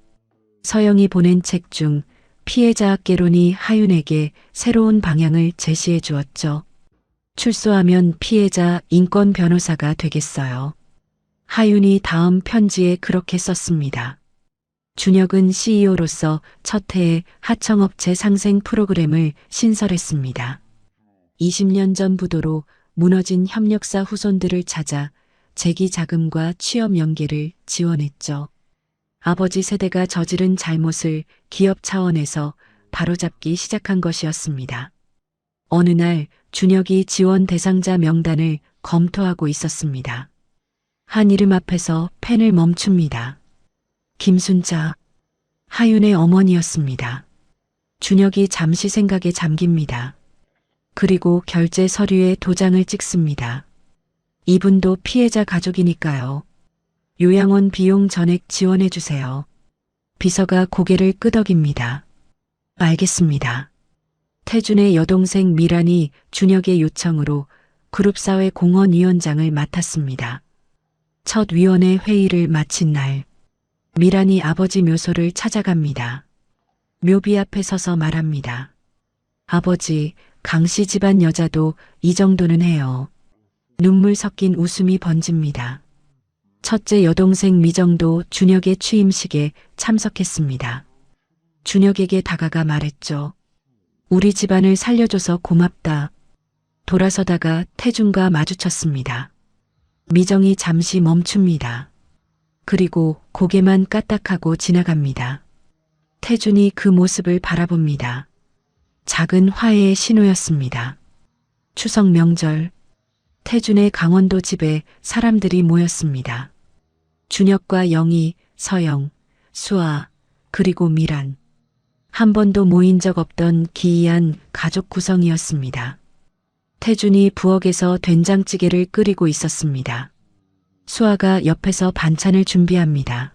서영이 보낸 책 중 피해자 학개론이 하윤에게 새로운 방향을 제시해 주었죠. 출소하면 피해자 인권 변호사가 되겠어요. 하윤이 다음 편지에 그렇게 썼습니다. 준혁은 CEO로서 첫 해에 하청업체 상생 프로그램을 신설했습니다. 20년 전 부도로 무너진 협력사 후손들을 찾아 재기 자금과 취업 연계를 지원했죠. 아버지 세대가 저지른 잘못을 기업 차원에서 바로잡기 시작한 것이었습니다. 어느 날 준혁이 지원 대상자 명단을 검토하고 있었습니다. 한 이름 앞에서 펜을 멈춥니다. 김순자, 하윤의 어머니였습니다. 준혁이 잠시 생각에 잠깁니다. 그리고 결제 서류에 도장을 찍습니다. 이분도 피해자 가족이니까요. 요양원 비용 전액 지원해 주세요. 비서가 고개를 끄덕입니다. 알겠습니다. 태준의 여동생 미란이 준혁의 요청으로 그룹사회 공헌위원장을 맡았습니다. 첫 위원회 회의를 마친 날, 미란이 아버지 묘소를 찾아갑니다. 묘비 앞에 서서 말합니다. 아버지, 강씨 집안 여자도 이 정도는 해요. 눈물 섞인 웃음이 번집니다. 첫째 여동생 미정도 준혁의 취임식에 참석했습니다. 준혁에게 다가가 말했죠. 우리 집안을 살려줘서 고맙다. 돌아서다가 태준과 마주쳤습니다. 미정이 잠시 멈춥니다. 그리고 고개만 까딱하고 지나갑니다. 태준이 그 모습을 바라봅니다. 작은 화해의 신호였습니다. 추석 명절, 태준의 강원도 집에 사람들이 모였습니다. 준혁과 영희, 서영, 수아, 그리고 미란. 한 번도 모인 적 없던 기이한 가족 구성이었습니다. 태준이 부엌에서 된장찌개를 끓이고 있었습니다. 수아가 옆에서 반찬을 준비합니다.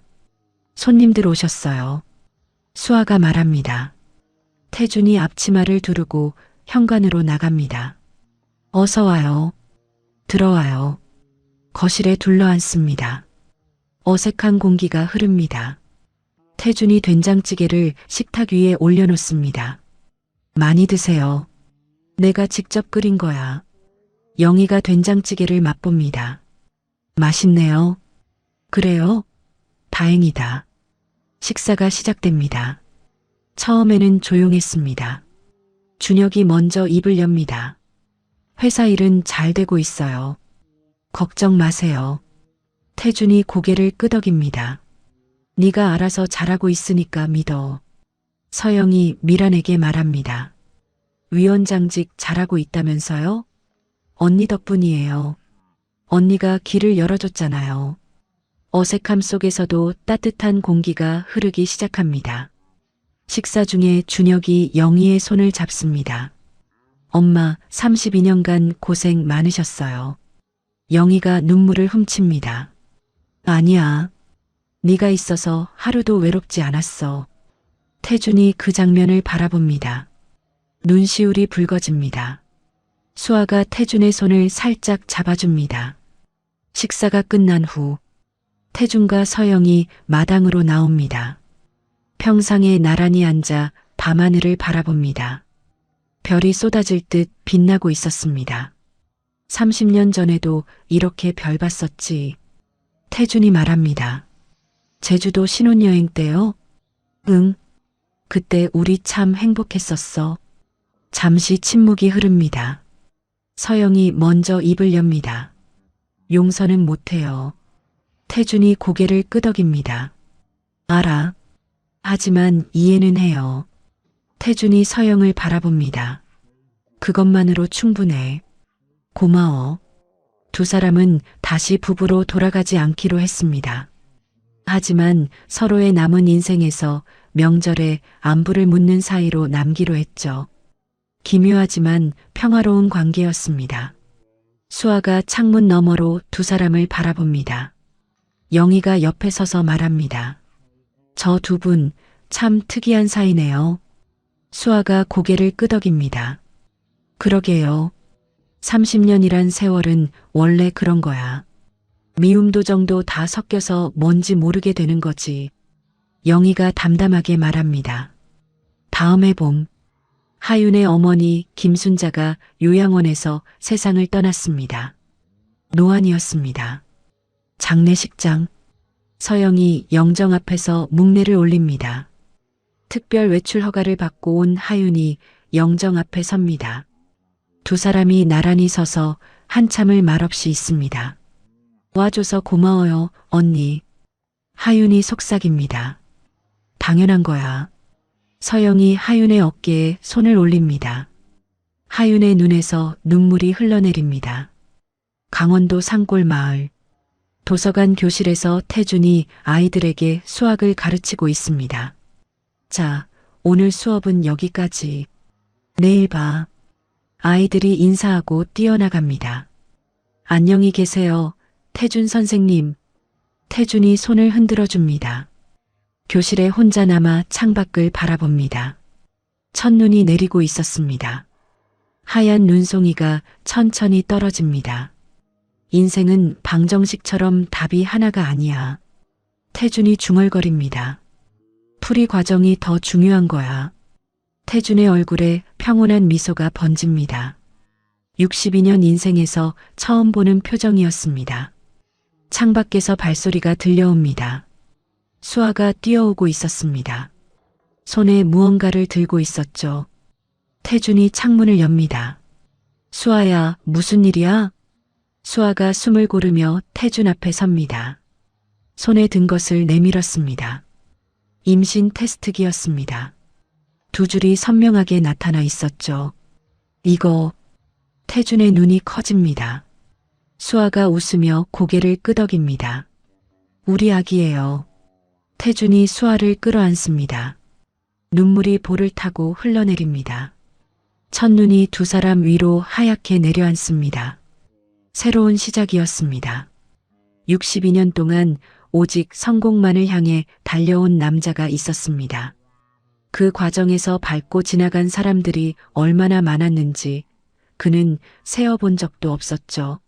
손님들 오셨어요. 수아가 말합니다. 태준이 앞치마를 두르고 현관으로 나갑니다. 어서 와요. 들어와요. 거실에 둘러앉습니다. 어색한 공기가 흐릅니다. 태준이 된장찌개를 식탁 위에 올려놓습니다. 많이 드세요. 내가 직접 끓인 거야. 영희가 된장찌개를 맛봅니다. 맛있네요. 그래요? 다행이다. 식사가 시작됩니다. 처음에는 조용했습니다. 준혁이 먼저 입을 엽니다. 회사 일은 잘 되고 있어요. 걱정 마세요. 태준이 고개를 끄덕입니다. 네가 알아서 잘하고 있으니까 믿어. 서영이 미란에게 말합니다. 위원장직 잘하고 있다면서요? 언니 덕분이에요. 언니가 길을 열어줬잖아요. 어색함 속에서도 따뜻한 공기가 흐르기 시작합니다. 식사 중에 준혁이 영희의 손을 잡습니다. 엄마, 32년간 고생 많으셨어요. 영희가 눈물을 훔칩니다. 아니야. 네가 있어서 하루도 외롭지 않았어. 태준이 그 장면을 바라봅니다. 눈시울이 붉어집니다. 수아가 태준의 손을 살짝 잡아줍니다. 식사가 끝난 후 태준과 서영이 마당으로 나옵니다. 평상에 나란히 앉아 밤하늘을 바라봅니다. 별이 쏟아질 듯 빛나고 있었습니다. 30년 전에도 이렇게 별 봤었지. 태준이 말합니다. 제주도 신혼여행 때요? 응. 그때 우리 참 행복했었어. 잠시 침묵이 흐릅니다. 서영이 먼저 입을 엽니다. 용서는 못해요. 태준이 고개를 끄덕입니다. 알아. 하지만 이해는 해요. 태준이 서영을 바라봅니다. 그것만으로 충분해. 고마워. 두 사람은 다시 부부로 돌아가지 않기로 했습니다. 하지만 서로의 남은 인생에서 명절에 안부를 묻는 사이로 남기로 했죠. 기묘하지만 평화로운 관계였습니다. 수아가 창문 너머로 두 사람을 바라봅니다. 영희가 옆에 서서 말합니다. 저 두 분 참 특이한 사이네요. 수아가 고개를 끄덕입니다. 그러게요. 30년이란 세월은 원래 그런 거야. 미움도 정도 다 섞여서 뭔지 모르게 되는 거지. 영희가 담담하게 말합니다. 다음해 봄, 하윤의 어머니 김순자가 요양원에서 세상을 떠났습니다. 노안이었습니다. 장례식장, 서영이 영정 앞에서 묵례를 올립니다. 특별 외출 허가를 받고 온 하윤이 영정 앞에 섭니다. 두 사람이 나란히 서서 한참을 말없이 있습니다. 와줘서 고마워요, 언니. 하윤이 속삭입니다. 당연한 거야. 서영이 하윤의 어깨에 손을 올립니다. 하윤의 눈에서 눈물이 흘러내립니다. 강원도 산골 마을. 도서관 교실에서 태준이 아이들에게 수학을 가르치고 있습니다. 자, 오늘 수업은 여기까지. 내일 봐. 아이들이 인사하고 뛰어나갑니다. 안녕히 계세요, 태준 선생님. 태준이 손을 흔들어 줍니다. 교실에 혼자 남아 창밖을 바라봅니다. 첫눈이 내리고 있었습니다. 하얀 눈송이가 천천히 떨어집니다. 인생은 방정식처럼 답이 하나가 아니야. 태준이 중얼거립니다. 풀이 과정이 더 중요한 거야. 태준의 얼굴에 평온한 미소가 번집니다. 62년 인생에서 처음 보는 표정이었습니다. 창밖에서 발소리가 들려옵니다. 수아가 뛰어오고 있었습니다. 손에 무언가를 들고 있었죠. 태준이 창문을 엽니다. 수아야, 무슨 일이야? 수아가 숨을 고르며 태준 앞에 섭니다. 손에 든 것을 내밀었습니다. 임신 테스트기였습니다. 두 줄이 선명하게 나타나 있었죠. 이거. 태준의 눈이 커집니다. 수아가 웃으며 고개를 끄덕입니다. 우리 아기예요. 태준이 수아를 끌어안습니다. 눈물이 볼을 타고 흘러내립니다. 첫눈이 두 사람 위로 하얗게 내려앉습니다. 새로운 시작이었습니다. 62년 동안 오직 성공만을 향해 달려온 남자가 있었습니다. 그 과정에서 밟고 지나간 사람들이 얼마나 많았는지 그는 세어본 적도 없었죠.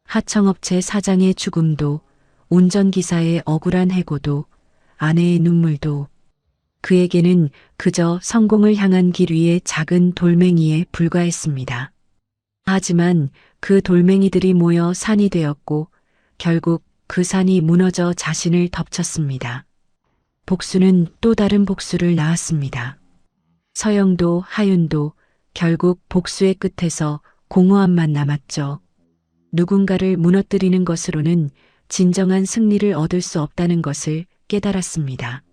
하청업체 사장의 죽음도, 운전기사의 억울한 해고도, 아내의 눈물도 그에게는 그저 성공을 향한 길 위의 작은 돌멩이에 불과했습니다. 하지만 그 돌멩이들이 모여 산이 되었고 결국 그 산이 무너져 자신을 덮쳤습니다. 복수는 또 다른 복수를 낳았습니다. 서영도 하윤도 결국 복수의 끝에서 공허함만 남았죠. 누군가를 무너뜨리는 것으로는 진정한 승리를 얻을 수 없다는 것을 깨달았습니다.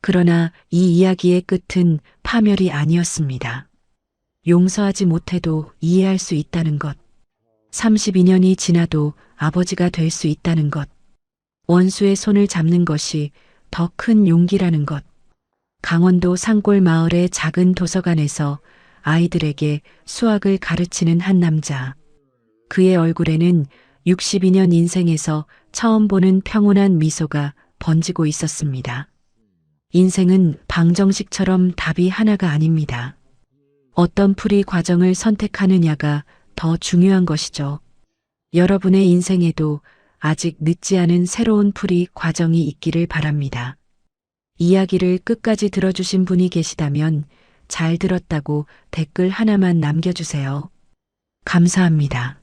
그러나 이 이야기의 끝은 파멸이 아니었습니다. 용서하지 못해도 이해할 수 있다는 것. 32년이 지나도 아버지가 될 수 있다는 것. 원수의 손을 잡는 것이 더 큰 용기라는 것. 강원도 산골 마을의 작은 도서관에서 아이들에게 수학을 가르치는 한 남자. 그의 얼굴에는 62년 인생에서 처음 보는 평온한 미소가 번지고 있었습니다. 인생은 방정식처럼 답이 하나가 아닙니다. 어떤 풀이 과정을 선택하느냐가 더 중요한 것이죠. 여러분의 인생에도 아직 늦지 않은 새로운 풀이 과정이 있기를 바랍니다. 이야기를 끝까지 들어주신 분이 계시다면 잘 들었다고 댓글 하나만 남겨주세요. 감사합니다.